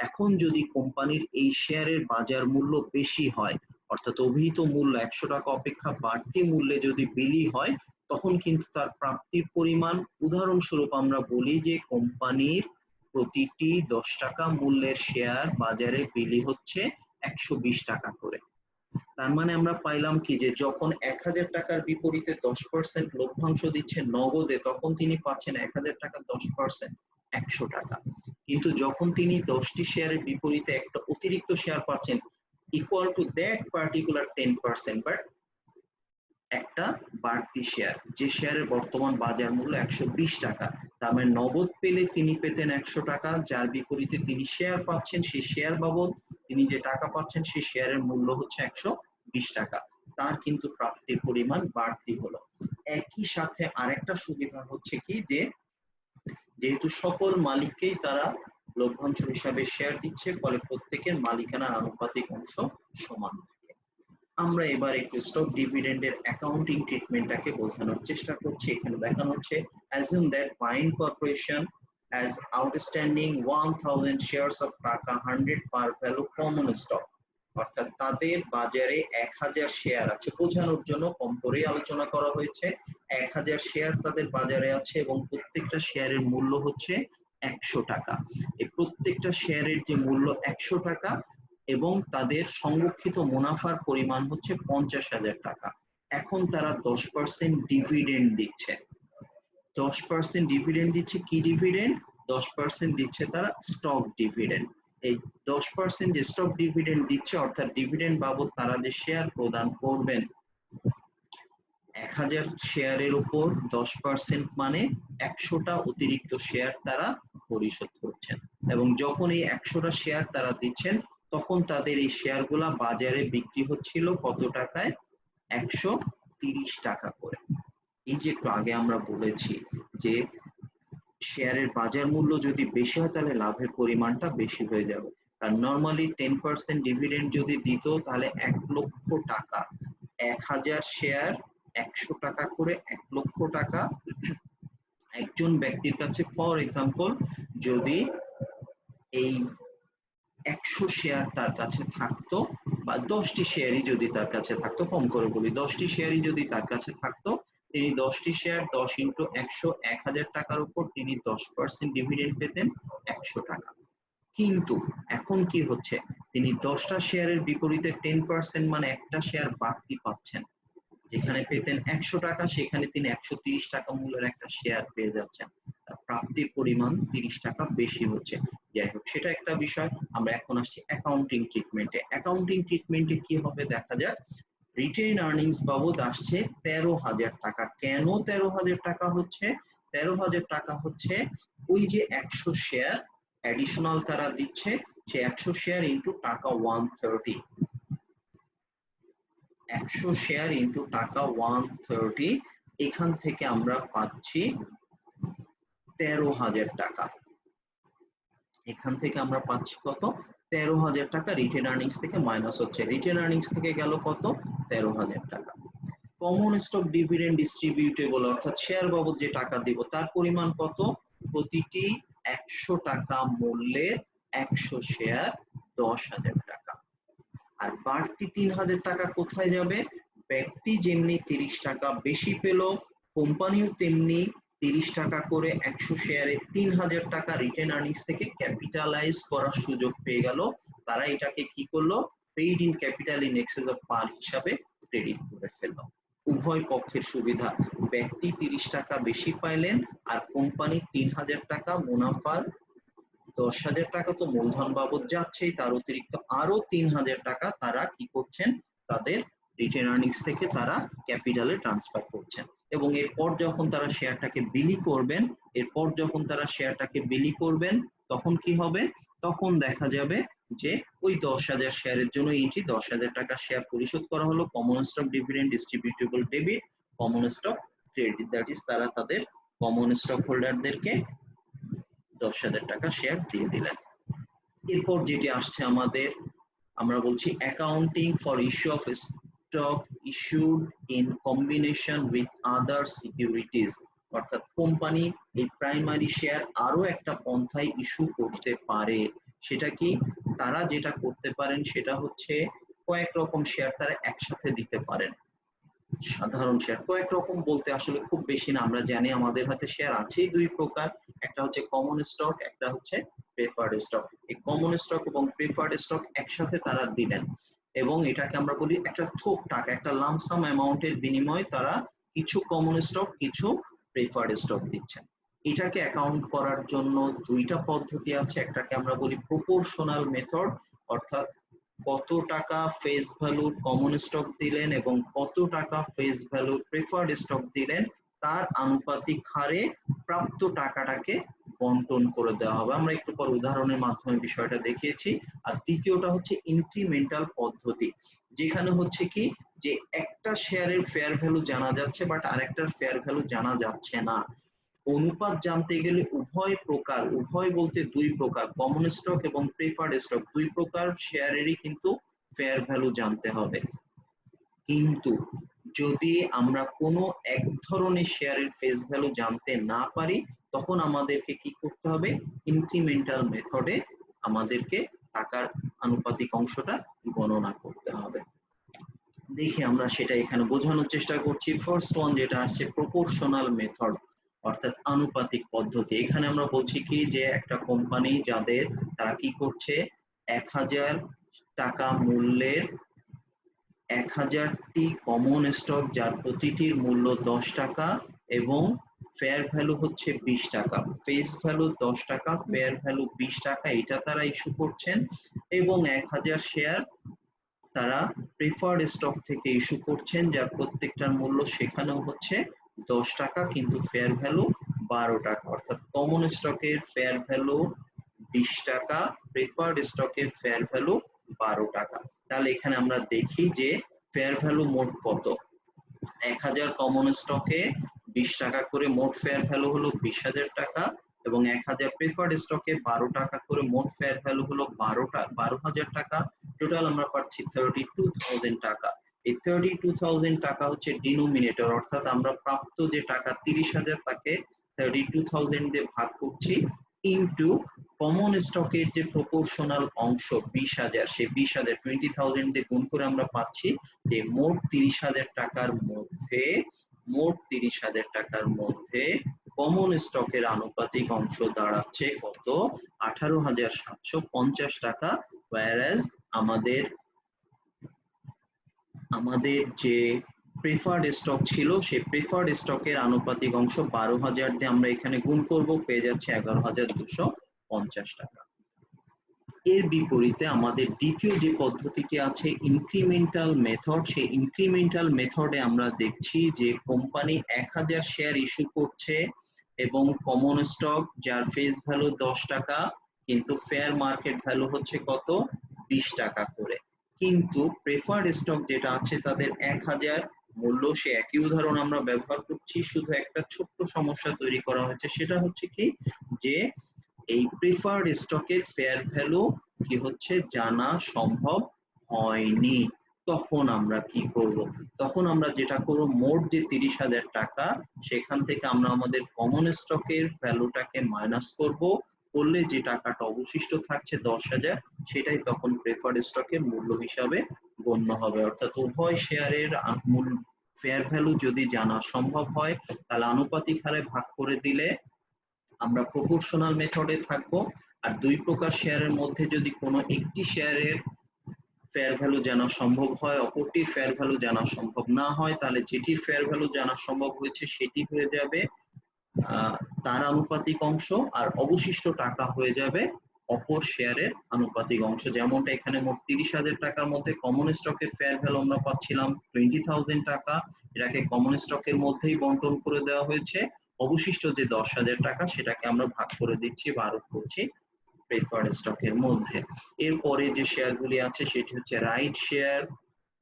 এখন যদি কোম্পানির এই শেয়ারের বাজার মূল্য বেশি হয়, অর্থাৎ অভিহিত মূল্য 100 টাকা অপেক্ষা বাড়তি মূল্যে যদি বিলি হয়, তখন কিন্তু তার প্রাপ্তির পরিমাণ, উদাহরণস্বরূপ আমরা বলি যে কোম্পানির প্রতিটি 10 টাকা মূল্যের শেয়ার বাজারে বিলি হচ্ছে 120 টাকা করে। তার মানে আমরা পাইলাম কি যে যখন 1000 টাকার বিপরীতে 10% লভ্যাংশ দিচ্ছে নগদে, তখন তিনি পাচ্ছেন 1000 টাকা 10% 100 টাকা। কিন্তু যখন তিনি 10টি শেয়ারের বিপরীতে একটা অতিরিক্ত শেয়ার পাচ্ছেন equal to that particular 10%, but একটা বাড়তি শেয়ার, যে শেয়ারের বর্তমান বাজার মূল্য 120 টাকা, তার মানে নগদ পেলে তিনি পেতেন 100 টাকা, যার বিপরীতে তিনি শেয়ার পাচ্ছেন, সেই শেয়ার বাবদ তিনি যে টাকা পাচ্ছেন সেই শেয়ারের মূল্য হচ্ছে 120 টাকা। তার কিন্তু প্রাপ্তির পরিমাণ বাড়তি হলো। একই সাথে আরেকটা সুবিধা হচ্ছে কি যে যেহেতু সকল মালিককেই তারা লভ্যাংশ হিসাবে শেয়ার দিচ্ছে, ফলে প্রত্যেকের মালিকানার আনুপাতিক অংশ সমান থাকে। আমরা এবার একটু স্টক ডিভিডেন্ডের অ্যাকাউন্টিং ট্রিটমেন্টটাকে বোঝানোর চেষ্টা করছি। এখানে দেখানো হচ্ছে assume that Vine Corporation has outstanding 1000 shares of Tata 100 par value common stock, অর্থাৎ তাদের বাজারে 1000 শেয়ার আছে। বোঝানোর জন্য কম করে আলোচনা করা হয়েছে। 1000 শেয়ার তাদের বাজারে আছে এবং প্রত্যেকটা শেয়ারের মূল্য হচ্ছে 100 টাকা। এই প্রত্যেকটা শেয়ারের যে মূল্য 100 টাকা এবং তাদের সংরক্ষিত মুনাফার পরিমাণ হচ্ছে 50,000 টাকা। এখন তারা 10% ডিভিডেন্ড দিচ্ছে। 10% ডিভিডেন্ড দিচ্ছে। কি ডিভিডেন্ড? 10% দিচ্ছে তারা স্টক ডিভিডেন্ড। এই 10% যে স্টক ডিভিডেন্ড দিচ্ছে, অর্থাৎ ডিভিডেন্ড বাবদ তারা যে শেয়ার প্রদান করবেন, 1000 শেয়ারের উপর 10% মানে 100টা অতিরিক্ত শেয়ার তারা পরিশোধ করছেন। এবং যখন এই 100টা শেয়ার তারা দিচ্ছেন তখন তাদের এই শেয়ারগুলা বাজারে বিক্রি হচ্ছিল কত টাকায়? 130 টাকা করে। এই যে একটু আগে আমরা বলেছি যে শেয়ারের বাজার মূল্য যদি বেশি হয় তাহলে লাভের পরিমাণটা বেশি হয়ে যাবে। আর নরমালি 10% ডিভিডেন্ড যদি দিত তাহলে 1 লক্ষ টাকা, 1000 শেয়ার 100 টাকা করে 1 লক্ষ টাকা একজন ব্যক্তির কাছে, ফর এক্সাম্পল যদি এই 100 শেয়ার তার কাছে থাকতো বা 10টি শেয়ারই যদি তার কাছে থাকতো, কম করে বলি 10টি শেয়ারই যদি তার কাছে থাকতো, তিনি 10টি শেয়ার 10 ইন্টু 100 1000 টাকার উপর তিনি 10% ডিভিডেন্ড পেতেন 100 টাকা। কিন্তু এখন কি হচ্ছে, তিনি 10টা শেয়ারের বিপরীতে 10% মানে একটা শেয়ার বাড়তি পাচ্ছেন। যেখানে পেতেন 100 টাকা সেখানে তিনি 130 টাকা মূল্যের একটা শেয়ার পেয়ে যাচ্ছেন। তার প্রাপ্তির পরিমাণ 30 টাকা বেশি হচ্ছে। যাই হোক, সেটা একটা বিষয়। আমরা এখন আসছি অ্যাকাউন্টিং ট্রিটমেন্টে। অ্যাকাউন্টিং ট্রিটমেন্টে কি হবে দেখা যাক। রিটেইন আর্নিংস বাবদ আসছে 13,000 টাকা। কেন 13,000 টাকা হচ্ছে? 13,000 টাকা হচ্ছে ওই যে 100 শেয়ার অ্যাডিশনাল তারা দিচ্ছে, সে 100 শেয়ার ইন্টু টাকা 130, 100 শেয়ার ইন্টু টাকা 130, এখান থেকে আমরা পাচ্ছি 13,000 টাকা। এখান থেকে আমরা পাচ্ছি কত? 13,000 টাকা রিটেন আর্নিংস থেকে মাইনাস হচ্ছে। রিটেন আর্নিংস থেকে গেল কত? 13,000 টাকা। কমন স্টক ডিভিডেন্ড ডিস্ট্রিবিউটেবল অর্থাৎ শেয়ার বাবদ যে টাকা দিব তার পরিমাণ কত? প্রতিটি 100 টাকা মূল্যের 100 শেয়ার 10,000 টাকা। আর বাড়তি 3,000 টাকা কোথায় যাবে? ব্যক্তি যেমনি 30 টাকা বেশি পেল, কোম্পানিও তেমনি 30 টাকা করে 100 শেয়ারে 3,000 টাকা রিটেন আর্নিংস থেকে ক্যাপিটালাইজ করার সুযোগ পেয়ে গেল। তারা এটাকে কি করলো? Paid in capital in excess of par হিসাবে ক্রেডিট করে ফেললো। উভয় পক্ষের সুবিধা, ব্যক্তি 30 টাকা বেশি পাইলেন আর কোম্পানি 3,000 টাকা মুনাফার, 10,000 টাকা তো মূলধন বাবদ যাচ্ছেই, তার অতিরিক্ত আরো 3,000 টাকা তারা কি করছেন? তাদের রিটেন আর্নিংস থেকে তারা ক্যাপিটালে ট্রান্সফার করছেন। এবং এরপর যখন তারা শেয়ারটাকে বিলি করবেন তখন কি হবে? তখন দেখা যাবে যে ওই 10,000 শেয়ারের জন্য এইটি 10,000 টাকা শেয়ার পরিশোধ করা হলো। Common stock dividend ডিস্ট্রিবিউটেবল debit, common stock credit, that is তারা তাদের কমন স্টক হোল্ডারদেরকে 10,000 টাকা শেয়ার দিয়ে দিলেন। এরপর যেটি আসছে আমাদের, আমরা বলছি accounting for issue of stock issued in combination with other securities, অর্থাৎ কোম্পানি এই প্রাইমারি শেয়ার আরো একটা পন্থায় ইস্যু করতে পারে। সেটা কি? তারা যেটা করতে পারেন সেটা হচ্ছে কয়েক রকম শেয়ার তারা একসাথে দিতে পারেন। সাধারণ শেয়ার কয়েক রকম বলতে আসলে খুব বেশি না, আমরা জানি আমাদের হাতে শেয়ার আছেই দুই প্রকার, একটা হচ্ছে কমন স্টক, একটা হচ্ছে প্রেফার্ড স্টক। এই কমন স্টক এবং প্রেফার্ড স্টক একসাথে তারা দিলেন এবং এটাকে আমরা বলি একটা থোক টাকা, একটা লামসাম অ্যামাউন্টের বিনিময়ে তারা কিছু কমন স্টক কিছু প্রেফার্ড স্টক দিচ্ছেন। এটাকে অ্যাকাউন্ট করার জন্য দুইটা পদ্ধতি আছে, একটাকে আমরা বলি প্রপোর্শনাল মেথড, অর্থাৎ কত টাকা ফেস ভ্যালুর কমন স্টক দিলেন এবং কত টাকা ফেস ভ্যালুর প্রেফার্ড স্টক দিলেন তার আনুপাতিক হারে প্রাপ্ত টাকাটাকে বন্টন করে দেওয়া হবে। আমরা একটু পর উদাহরণের মাধ্যমে বিষয়টা দেখিয়েছি। আর দ্বিতীয়টা হচ্ছে ইনক্রিমেন্টাল পদ্ধতি, যেখানে হচ্ছে কি যে একটা শেয়ারের ফেয়ার ভ্যালু জানা যাচ্ছে বাট আরেকটার ফেয়ার ভ্যালু জানা যাচ্ছে না। অনুপাত জানতে গেলে উভয় বলতে দুই প্রকার, কমন স্টক এবং প্রেফার্ড স্টক, দুই প্রকার শেয়ারেরই কিন্তু ফেয়ার ভ্যালু জানতে হবে। কিন্তু যদি আমরা কোনো এক ধরনের শেয়ারের ফেস ভ্যালু জানতে না পারি তখন আমাদেরকে কি করতে হবে? ইনক্রিমেন্টাল মেথডে আমাদেরকে টাকার আনুপাতিক অংশটা গণনা করতে হবে। দেখি আমরা সেটা এখানে বোঝানোর চেষ্টা করছি। ফার্স্ট ওয়ান যেটা আসছে প্রপোর্শনাল মেথড, অর্থাৎ আনুপাতিক পদ্ধতি। এখানে আমরা বলছি কি যে একটা কোম্পানি যাদের তারা কি করছে 1,000 টাকা মূল্যের 1,000টি কমন স্টক যার প্রতিটির মূল্য 10 টাকা এবং ফেয়ার ভ্যালু হচ্ছে 20 টাকা, ফেস ভ্যালু 10 টাকা, ফেয়ার ভ্যালু 20 টাকা, এটা তারা ইস্যু করছেন এবং 1,000 শেয়ার তারা প্রেফার্ড স্টক থেকে ইস্যু করছেন যার প্রত্যেকটার মূল্য সেখানেও হচ্ছে 10 টাকা কিন্তু ফেয়ার ভ্যালু 12 টাকা, অর্থাৎ কমন স্টকের ফেয়ার ভ্যালু 20 টাকা, প্রেফার্ড স্টকের ফেয়ার ভ্যালু 12 টাকা। তাহলে এখানে আমরা দেখি যে ফেয়ার ভ্যালু মোট কত। 1000 কমন স্টকে 20 টাকা করে মোট ফেয়ার ভ্যালু হলো 20,000 টাকা, এবং 1000 প্রেফার্ড স্টকে 12 টাকা করে মোট ফেয়ার ভ্যালু হলো 12,000 টাকা। টোটাল আমরা পাচ্ছি 32,000 টাকা। এই 32,000 টাকা হচ্ছে ডিনোমিনেটর, অর্থাৎ আমরা প্রাপ্ত যে টাকা 30,000 তাকে 32,000 দিয়ে ভাগ করছি ইনটু কমন স্টকের যে প্রপোর্শনাল অংশ 20,000, সেই 20,000 20,000 দিয়ে গুণ করে আমরা পাচ্ছি যে মোট 30,000 টাকার মধ্যে কমন স্টকের আনুপাতিক অংশ দাঁড়াচ্ছে কত? 18,750 টাকা। whereas আমাদের যে প্রেফার্ড স্টক ছিল সেই প্রেফার্ড স্টকের আনুপাতিক অংশ 12,000 দিয়ে আমরা এখানে গুণ করব, পেয়ে যাচ্ছে 11,250 টাকা। এর বিপরীতে আমাদের দ্বিতীয় যে পদ্ধতিটি আছে ইনক্রিমেন্টাল মেথড, সেই ইনক্রিমেন্টাল মেথডে আমরা দেখছি যে কোম্পানি 1000 শেয়ার ইস্যু করছে এবং কমন স্টক যার ফেস ভ্যালু 10 টাকা কিন্তু ফেয়ার মার্কেট ভ্যালু হচ্ছে কত? 20 টাকা করে। কিন্তু প্রেফার্ড স্টক যেটা আছে তাদের 1000 মূল্য, সে একই উদাহরণ আমরা ব্যবহার করছি, শুধু একটা ছোট্ট সমস্যা তৈরি করা হয়েছে, সেটা হচ্ছে কি যে এই প্রেফার্ড স্টকের ফেয়ার ভ্যালু কি হচ্ছে জানা সম্ভব হয়নি। তখন আমরা কি করব? তখন আমরা যেটা করব, মোট যে 30,000 টাকা সেখান থেকে আমরা আমাদের কমন স্টকের ভ্যালুটাকে মাইনাস করব, করলে যে টাকাটা অবশিষ্ট থাকছে 10,000, সেটাই তখন প্রেফার্ড স্টকের মূল্য হিসাবে গণ্য হবে। অর্থাৎ উভয় শেয়ারের মূল ফেয়ার ভ্যালু যদি জানা সম্ভব হয় তাহলে আনুপাতিক হারে ভাগ করে দিলে আমরা প্রপোর্শনাল মেথডে থাকবো। আর দুই প্রকার শেয়ারের মধ্যে যদি কোনো একটি শেয়ারের ফেয়ার ভ্যালু জানা সম্ভব হয়, অপরটির ফেয়ার ভ্যালু জানা সম্ভব না হয়, তাহলে যেটির ফেয়ার ভ্যালু জানা সম্ভব হয়েছে সেটি হয়ে যাবে তার আনুপাতিক অংশ, আর অবশিষ্ট টাকা হয়ে যাবে অপর শেয়ারের আনুপাতিক অংশ। যেমনটা এখানে মোট 30,000 টাকার মধ্যে কমন স্টকের ফেয়ার ভ্যালু আমরা পাচ্ছিলাম 20,000 টাকা, এটাকে কমন স্টকের মধ্যেই বন্টন করে দেওয়া হয়েছে। অবশিষ্ট যে 10,000 টাকা সেটাকে আমরা ভাগ করে দিচ্ছি বা আরোপ করছি প্রেফার্ড স্টকের মধ্যে। এরপরে যে শেয়ারগুলি আছে সেটি হচ্ছে রাইট শেয়ার,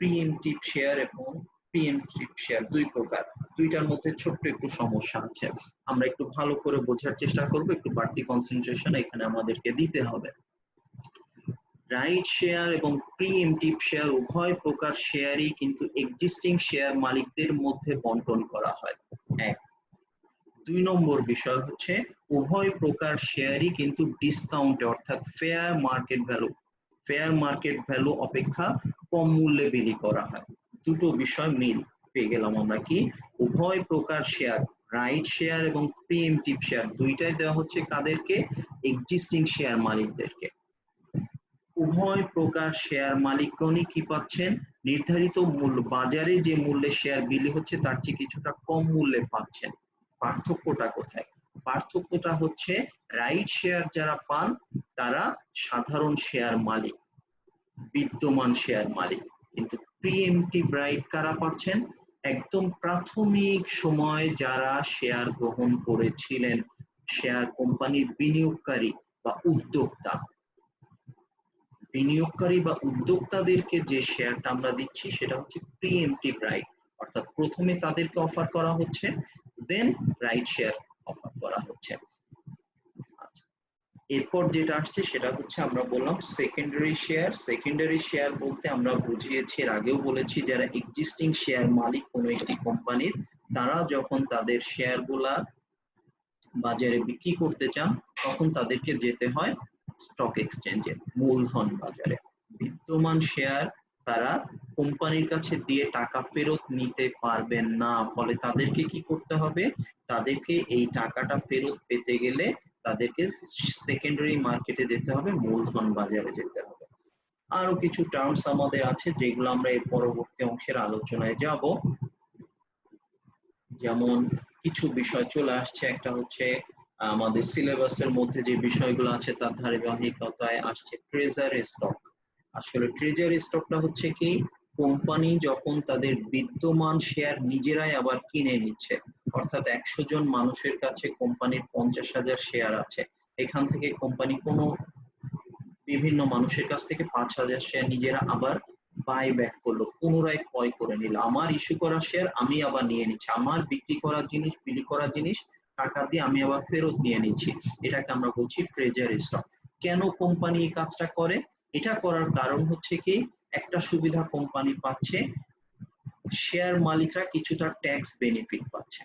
প্রিএমটিভ শেয়ার এবং প্রিএমটিভ শেয়ার দুই প্রকার। দুইটার মধ্যে ছোট্ট একটু সমস্যা আছে, আমরা একটু ভালো করে বোঝার চেষ্টা করব, একটু বাড়তি কনসেন্ট্রেশন এখানে আমাদেরকে দিতে হবে। রাইট শেয়ার এবং প্রিএমটিভ শেয়ার উভয় প্রকার শেয়ারই কিন্তু এক্সিস্টিং শেয়ার মালিকদের মধ্যে বন্টন করা হয়। এক। দুই নম্বর বিষয় হচ্ছে উভয় প্রকার শেয়ারই কিন্তু ডিসকাউন্টে অর্থাৎ ফেয়ার মার্কেট ভ্যালু অপেক্ষা কম মূল্যে বিলি করা হয়। দুটো বিষয় মিল পেয়ে গেলাম আমরা কি, উভয় প্রকার শেয়ার রাইট শেয়ার এবং প্রিএমটিভ শেয়ার দুইটাই দেওয়া হচ্ছে কাদেরকে? এক্সিস্টিং শেয়ার মালিকদেরকে। উভয় প্রকার শেয়ার মালিকগণই কি পাচ্ছেন? নির্ধারিত মূল্য, বাজারে যে মূল্যে শেয়ার বিলি হচ্ছে তার চেয়ে কিছুটা কম মূল্যে পাচ্ছেন। পার্থক্যটা কোথায়? পার্থক্যটা হচ্ছে রাইট শেয়ার যারা পান তারা সাধারণ শেয়ার মালিক, বিদ্যমান শেয়ার মালিক, কিন্তু প্রিএমটিভ রাইট কারা পাচ্ছেন? একদম প্রাথমিক সময় যারা শেয়ার গ্রহণ করেছিলেন, শেয়ার কোম্পানির বিনিয়োগকারী বা উদ্যোক্তাদেরকে যে শেয়ারটা আমরা দিচ্ছি সেটা হচ্ছে প্রিএমটিভ রাইট, অর্থাৎ প্রথমে তাদেরকে অফার করা হচ্ছে, দেন রাইট শেয়ার অফার করা হচ্ছে। এরপর যেটা আসছে সেটা হচ্ছে আমরা বললাম সেকেন্ডারি শেয়ার। সেকেন্ডারি শেয়ার বলতে আমরা বুঝিয়েছি, এর আগেও বলেছি, যারা এক্সিস্টিং শেয়ার মালিক কোনো একটি কোম্পানির, তারা যখন তাদের শেয়ারগুলা বাজারে বিক্রি করতে চান তখন তাদেরকে যেতে হয় স্টক এক্সচেঞ্জে, মূলধন বাজারে। বিদ্যমান শেয়ার তারা কোম্পানির কাছে দিয়ে টাকা ফেরত নিতে পারবেন না, ফলে তাদেরকে কি করতে হবে? তাদেরকে এই টাকাটা ফেরত পেতে গেলে তাদেরকে সেকেন্ডারি মার্কেটে যেতে হবে, মূলধন বাজারে যেতে হবে। আরো কিছু টার্মস আমাদের আছে যেগুলো আমরা এর পরবর্তী অংশের আলোচনায় যাব। যেমন কিছু বিষয় চলে আসছে, একটা হচ্ছে আমাদের সিলেবাসের মধ্যে যে বিষয়গুলো আছে তার ধারাবাহিকতায় আসছে ট্রেজারি স্টক। আসলে ট্রেজারি স্টকটা হচ্ছে কি, কোম্পানি যখন তাদের বিদ্যমান শেয়ার নিজেরাই আবার কিনে নিচ্ছে, অর্থাৎ 100 জন মানুষের কাছে কোম্পানির 50,000 শেয়ার আছে, এখান থেকে কোম্পানি কোনো বিভিন্ন মানুষের কাছ থেকে 5,000 শেয়ার নিজেরা আবার বাই ব্যাক করলো, পুনরায় ক্রয় করে নিল। আমার ইস্যু করা শেয়ার আমি আবার নিয়ে নিচ্ছি, আমার বিক্রি করা জিনিস, বিলি করা জিনিস টাকা দিয়ে আমি আবার ফেরত নিয়ে নিচ্ছি। এটাকে আমরা বলছি ট্রেজারি স্টক। কেন কোম্পানি এই কাজটা করে? এটা করার কারণ হচ্ছে কি, একটা সুবিধা কোম্পানি পাচ্ছে, শেয়ার মালিকরা কিছুটা ট্যাক্স বেনিফিট পাচ্ছে।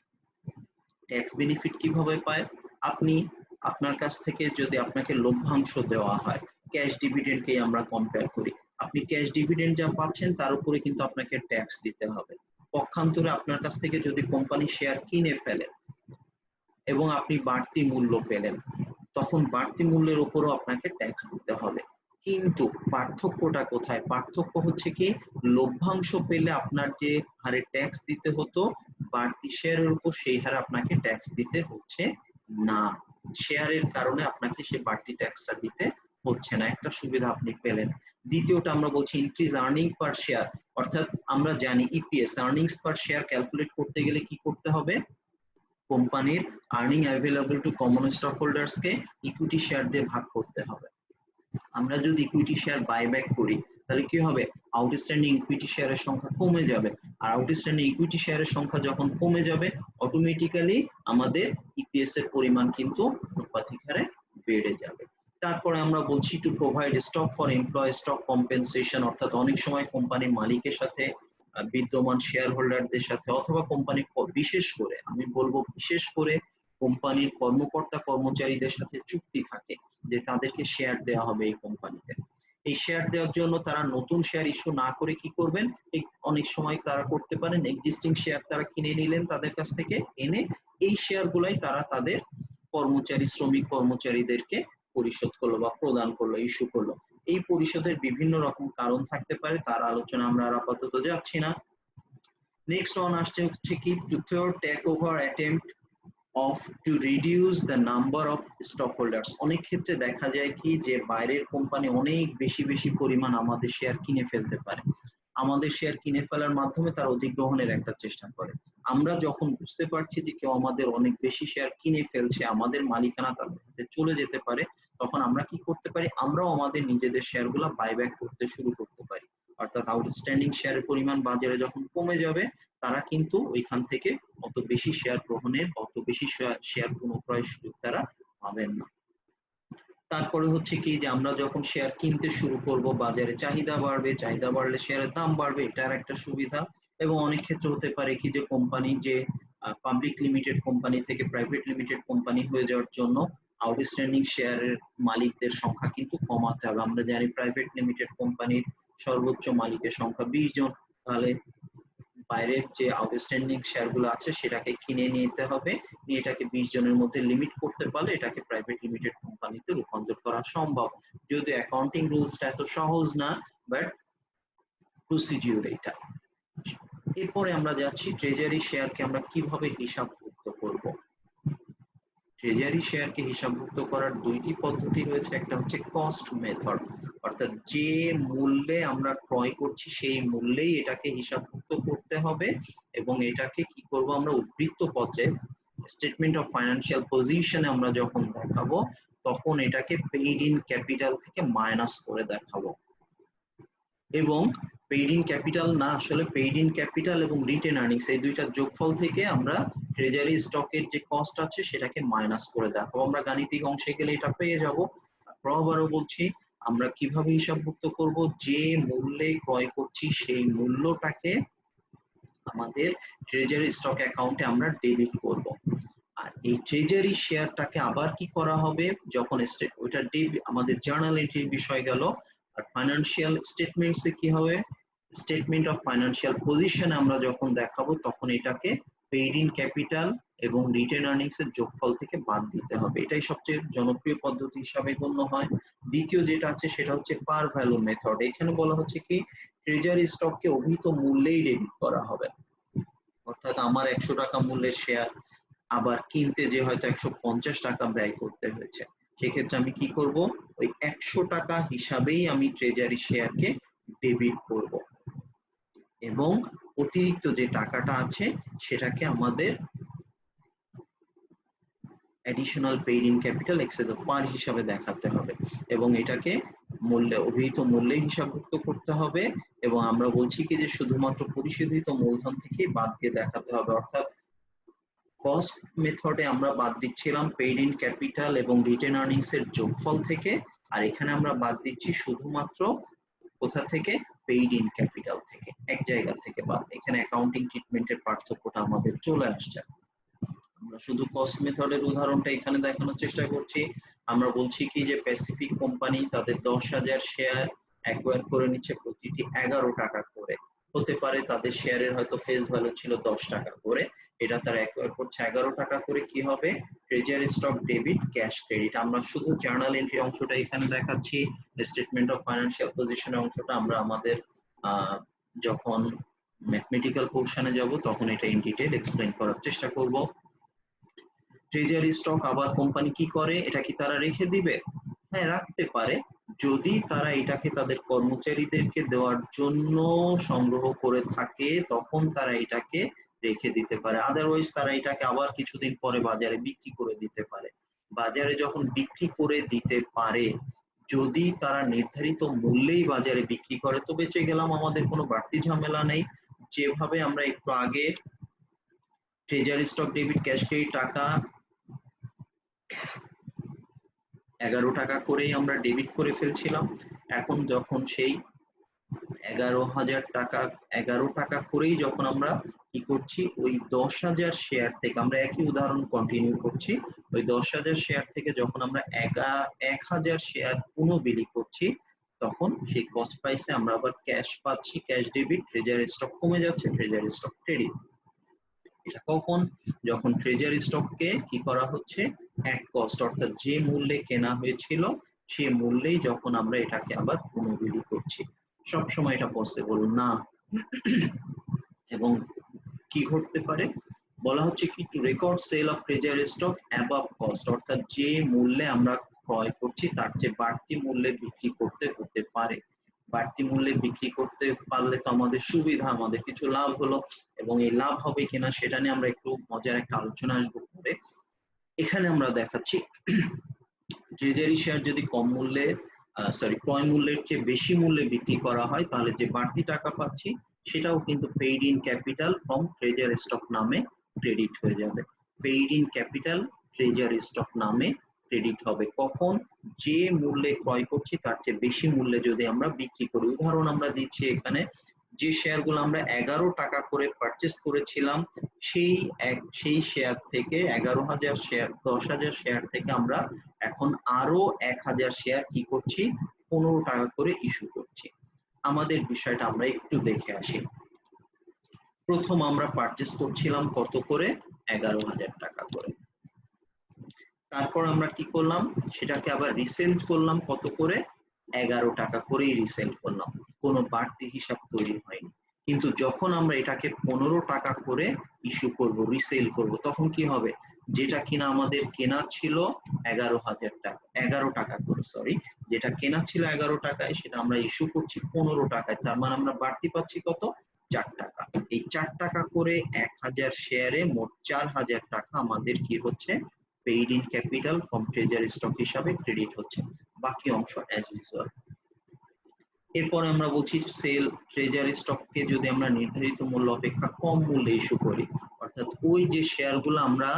ট্যাক্স বেনিফিট কিভাবে পায়? আপনি, আপনার কাছ থেকে যদি আপনাকে লভ্যাংশ দেওয়া হয়, ক্যাশ ডিভিডেন্ডকেই আমরা কম্পেয়ার করি, আপনি ক্যাশ ডিভিডেন্ড যা পাচ্ছেন তার উপরে কিন্তু আপনাকে ট্যাক্স দিতে হবে। পক্ষান্তরে আপনার কাছ থেকে যদি কোম্পানি শেয়ার কিনে ফেলে এবং আপনি বাড়তি মূল্য পেলেন, তখন বাড়তি মূল্যের উপরও আপনাকে ট্যাক্স দিতে হবে। কিন্তু পার্থক্যটা কোথায়? পার্থক্য হচ্ছে কি, লভ্যাংশ পেলে আপনার যে হারে ট্যাক্স দিতে হতো বাড়তি শেয়ারের উপর, সেই হারে আপনাকে ট্যাক্স দিতে হচ্ছে না। শেয়ারের কারণে আপনাকে সে বাড়তি ট্যাক্সটা দিতে হচ্ছে না, একটা সুবিধা আপনি পেলেন। দ্বিতীয়টা আমরা বলছি ইনক্রিজ আর্নিং পার শেয়ার, অর্থাৎ আমরা জানি ইপিএস, আর্নিংস পার শেয়ার ক্যালকুলেট করতে গেলে কি করতে হবে? কোম্পানির earning available to common stock holders K equity share দিয়ে ভাগ করতে হবে। আমরা যদি ইকুইটি শেয়ার বাইব্যাক করি তাহলে কি হবে? আউটস্ট্যান্ডিং ইকুইটি শেয়ারের সংখ্যা কমে যাবে, আর আউটস্ট্যান্ডিং ইকুইটি শেয়ারের সংখ্যা যখন কমে যাবে অটোমেটিক্যালি আমাদের ইপিএস এর পরিমাণ কিন্তু আনুপাতিক হারে বেড়ে যাবে। তারপরে আমরা বলছি to provide stock for employee stock compensation, অর্থাৎ অনেক সময় কোম্পানির মালিকের সাথে বিদ্যমান শেয়ার হোল্ডারদের সাথে, অথবা কোম্পানি, বিশেষ করে আমি বলবো বিশেষ করে কোম্পানির কর্মকর্তা কর্মচারীদের সাথে চুক্তি থাকে যে তাদেরকে শেয়ার দেওয়া হবে এই কোম্পানিতে। এই শেয়ার দেওয়ার জন্য তারা নতুন শেয়ার ইস্যু না করে কি করবেন, অনেক সময় তারা করতে পারেন এক্সিস্টিং শেয়ার তারা কিনে নিলেন তাদের কাছ থেকে, এনে এই শেয়ার গুলাই তারা তাদের কর্মচারী, শ্রমিক কর্মচারীদেরকে পরিশোধ করলো বা প্রদান করলো, ইস্যু করলো। এই পরিশোধের বিভিন্ন রকম কারণ থাকতে পারে, তার আলোচনা আমরা আর আপাতত যাচ্ছি না। নেক্সট ওয়ান আসছে হচ্ছে কি, to take over attempt of to reduce the number of stock holders. অনেক ক্ষেত্রে দেখা যায় কি যে বাইরের কোম্পানি অনেক বেশি বেশি পরিমাণ আমাদের শেয়ার কিনে ফেলতে পারে, আমাদের শেয়ার কিনে ফেলার মাধ্যমে তার অধিগ্রহণের একটা চেষ্টা করে। আমরা যখন বুঝতে পারছি যে কেউ আমাদের অনেক বেশি শেয়ার কিনে ফেলছে, আমাদের মালিকানা তাদের হাতে চলে যেতে পারে, তখন আমরা কি করতে পারি? আমরাও আমাদের নিজেদের শেয়ারগুলো বাইব্যাক করতে শুরু করতে পারি। অর্থাৎ আউটস্ট্যান্ডিং শেয়ারের পরিমাণ বাজারে যখন কমে যাবে, তারা কিন্তু ওইখান থেকে অত বেশি শেয়ার গ্রহণের, অত বেশি শেয়ার পুনঃক্রয়ের সুযোগ তারা পাবেন না। তারপরে হচ্ছে কি যে আমরা যখন শেয়ার কিনতে শুরু করব, বাজারে চাহিদা বাড়বে, চাহিদা বাড়লে শেয়ারের দাম বাড়বে, এটার একটা সুবিধা। এবং অনেক ক্ষেত্রে হতে পারে কি যে কোম্পানি যে পাবলিক লিমিটেড কোম্পানি থেকে প্রাইভেট লিমিটেড কোম্পানি হয়ে যাওয়ার জন্য আউটস্ট্যান্ডিং শেয়ারের মালিকদের সংখ্যা কিন্তু কমাতে হবে। আমরা জানি প্রাইভেট লিমিটেড কোম্পানির সর্বোচ্চ মালিকের সংখ্যা 20 জন, তাহলে বাইরের যে আউটস্ট্যান্ডিং শেয়ার গুলো আছে সেটাকে কিনে নিতে হবে, নিয়ে এটাকে 20 জনের মধ্যে লিমিট করতে পারলে এটাকে প্রাইভেট লিমিটেড কোম্পানিতে রূপান্তর করা সম্ভব। যদিও অ্যাকাউন্টিং রুলসটা এত সহজ না, বাট প্রসিডিউর এটা। এরপরে আমরা যাচ্ছি ট্রেজারি শেয়ারকে আমরা কিভাবে হিসাবভুক্ত করব। ট্রেজারি শেয়ারকে হিসাবভুক্ত করার দুইটি পদ্ধতি রয়েছে, একটা হচ্ছে কস্ট মেথড, অর্থাৎ যে মূল্যে আমরা ক্রয় করছি সেই মূল্যেই এটাকে হিসাবভুক্ত করতে হবে, এবং এটাকে কি করব আমরা উদ্ধৃত্ত পত্রে স্টেটমেন্ট অফ ফাইন্যান্সিয়াল পজিশনে আমরা যখন দেখাবো তখন এটাকে পেইড ইন ক্যাপিটাল থেকে মাইনাস করে দেখাবো। এবং পেইড ইন ক্যাপিটাল না, আসলে পেইড ইন ক্যাপিটাল এবং রিটেন আর্নিংস এই দুইটার যোগফল থেকে আমরা ট্রেজারি স্টকের যে কস্ট আছে সেটাকে মাইনাস করে দেখাবো। আমরা গাণিতিক অংশে গেলে এটা পেয়ে যাব। আবারও বলছি, আমরা কিভাবে হিসাবভুক্ত করব, যে মূল্যে ক্রয় করছি সেই মূল্যটাকে আমাদের ট্রেজারি স্টক অ্যাকাউন্টে আমরা ডেবিট করব। আর এই ট্রেজারি শেয়ারটাকে আবার কি করা হবে, যখন ওইটা আমাদের জার্নাল এন্ট্রির বিষয় গেল। আর ফাইন্যান্সিয়াল স্টেটমেন্টস এ কি হবে, স্টেটমেন্ট অফ ফাইন্যান্সিয়াল পজিশনে আমরা যখন দেখাবো তখন এটাকে পেইড ইন ক্যাপিটাল এবং রিটেন আর্নিংস এর যোগফল থেকে বাদ দিতে হবে। এটাই সবচেয়ে জনপ্রিয় পদ্ধতি হিসাবে গণ্য হয়। দ্বিতীয় যেটা আছে সেটা হচ্ছে পার ভ্যালু মেথড। এখানে বলা হচ্ছে কি ট্রেজারি স্টককে অভিহিত মূল্যেই ডেবিট করা হবে, অর্থাৎ আমার 100 টাকা মূল্যের শেয়ার আবার কিনতে যে হয়তো 150 টাকা ব্যয় করতে হয়েছে, সেক্ষেত্রে আমি কি করব, ওই 100 টাকা হিসাবেই আমি ট্রেজারি শেয়ারকে ডেবিট করব, এবং অতিরিক্ত যে টাকাটা আছে সেটাকে আমাদের additional paid in capital excess of par হিসাবে দেখাতে হবে, এবং এটাকে মূল্যে অভিহিত মূল্যে হিসাবভুক্ত করতে হবে, এবং আমরা বলছি কি যে শুধুমাত্র পরিশোধিত মূলধন থেকেই বাদ দিয়ে দেখাতে হবে। অর্থাৎ কস্ট মেথডে আমরা বাদ দিচ্ছিলাম পেইড ইন ক্যাপিটাল এবং রিটেন আর্নিংস এর যোগফল থেকে, আর এখানে আমরা বাদ দিচ্ছি শুধুমাত্র কোথা থেকে, পেইড ইন ক্যাপিটাল থেকে, এক জায়গা থেকে বাদ। এখানে অ্যাকাউন্টিং ট্রিটমেন্টের পার্থক্যটা আমাদের চলে আসছে। আমরা শুধু কস্ট মেথডের উদাহরণটা এখানে দেখানোর চেষ্টা করছি। আমরা বলছি কি যে প্যাসিফিক কোম্পানি তাদের 10,000 শেয়ার অ্যাকোয়ার করে নিচ্ছে প্রতিটি 11 টাকা করে। হতে পারে তাদের শেয়ারের হয়তো ফেস ভ্যালু ছিল 10 টাকা করে, এটা তারা অ্যাকোয়ার করছে 11 টাকা করে। কি হবে, treasury stock debit, cash credit. আমরা শুধু জার্নাল এন্ট্রি অংশটা এখানে দেখাচ্ছি, স্টেটমেন্ট অফ ফাইন্যান্সিয়াল পজিশনের অংশটা আমরা আমাদের যখন ম্যাথমেটিক্যাল পোর্শনে যাব তখন এটা ইন ডিটেইল এক্সপ্লেইন করার চেষ্টা করব। ট্রেজারি স্টক আবার কোম্পানি কি করে, এটা কি তারা রেখে দিবে? হ্যাঁ, রাখতে পারে, যদি তারা এটাকে তাদের কর্মচারীদেরকে দেওয়ার জন্য সংগ্রহ করে থাকে তখন তারা এটাকে রেখে দিতে পারে। আদারওয়াইজ তারা এটাকে আবার কিছুদিন পরে বাজারে বিক্রি করে দিতে পারে। বাজারে যখন বিক্রি করে দিতে পারে, যদি তারা নির্ধারিত মূল্যেই বাজারে বিক্রি করে, তো বেঁচে গেলাম, আমাদের কোনো বাড়তি ঝামেলা নেই। যেভাবে আমরা একটু আগে treasury stock debit cash credit টাকা 11 টাকা করেই আমরা ডেবিট করে ফেলছিলাম, এখন যখন সেই 11,000 টাকা 11 টাকা করেই যখন আমরা কি করছি, ওই 10,000 শেয়ার থেকে, আমরা একই উদাহরণ কন্টিনিউ করছি, ওই 10,000 শেয়ার থেকে যখন আমরা 1,000 শেয়ার পুনঃবিলি করছি, তখন সেই কস্ট প্রাইসে আমরা আবার ক্যাশ পাচ্ছি, ক্যাশ ডেবিট, ট্রেজারি স্টক কমে যাচ্ছে, ট্রেজারি স্টক ক্রেডিট। এটা কখন, যখন ট্রেজারি স্টককে কি করা হচ্ছে, এক কস্ট অর্থাৎ যে মূল্যে কেনা হয়েছিল সেই মূল্যেই যখন আমরা এটাকে আবার পুনঃবিলি করছি। সবসময় এটা পসিবল না, এবং কি ঘটতে পারে, বলা হচ্ছে কি, to record sale of treasury stock above cost, অর্থাৎ যে মূল্যে আমরা ক্রয় করছি তার চেয়ে বাড়তি মূল্যে বিক্রি করতে হতে পারে। বাড়তি মূল্যে বিক্রি করতে পারলে তো আমাদের সুবিধা, আমাদের কিছু লাভ হলো, এবং এই লাভ হবে কিনা সেটা নিয়ে আমরা একটু মজার একটা আলোচনা আসবো পরে। এখানে আমরা দেখাচ্ছি ট্রেজারি শেয়ার যদি কম মূল্যে ক্রয় মূল্যের চেয়ে বেশি মূল্যে বিক্রি করা হয়, তাহলে যে বাড়তি টাকা পাচ্ছি সেটাও কিন্তু paid in capital from treasury stock নামে ক্রেডিট হয়ে যাবে। Paid in capital treasury stock নামে ক্রেডিট হবে কখন, যে মূল্যে ক্রয় করছি তার চেয়ে বেশি মূল্যে যদি আমরা বিক্রি করি। উদাহরণ আমরা দিচ্ছি এখানে, যে শেয়ারগুলো আমরা 11 টাকা করে পারচেজ করেছিলাম, সেই শেয়ার থেকে 11,000 শেয়ার 10,000 শেয়ার থেকে আমরা এখন আরো 1,000 শেয়ার কি করছি, 15 টাকা করে ইস্যু করছি। আমাদের বিষয়টা আমরা একটু দেখে আসি। প্রথম আমরা পারচেজ করছিলাম কত করে, 11,000 টাকা করে। তারপর আমরা কি করলাম, সেটাকে আবার রিসেল করলাম কত করে, 11 টাকা করেই রিসেল করলাম, কোনো বাড়তি হিসাব তৈরি হয়নি। কিন্তু যখন আমরা এটাকে 15 টাকা করে ইস্যু করব, রিসেল করব, তখন কি হবে, যেটা কিনা আমাদের কেনা ছিল 11,000 টাকা 11 টাকা করে, সরি, যেটা কেনা ছিল 11 টাকায় সেটা আমরা ইস্যু করছি 15 টাকায়, তার মানে আমরা বাড়তি পাচ্ছি কত, 4 টাকা। এই 4 টাকা করে 1,000 শেয়ারে মোট 4,000 টাকা আমাদের কি হচ্ছে, paid in capital from treasury stock হিসাবে ক্রেডিট হচ্ছে, বাকি অংশ অ্যাজ ইউজুয়াল। এরপর আমরা বলছি সেল ট্রেজারি স্টককে যদি আমরা নির্ধারিত মূল্য অপেক্ষা কম মূল্যে ইস্যু করি, অর্থাৎ ওই যে শেয়ারগুলো আমরা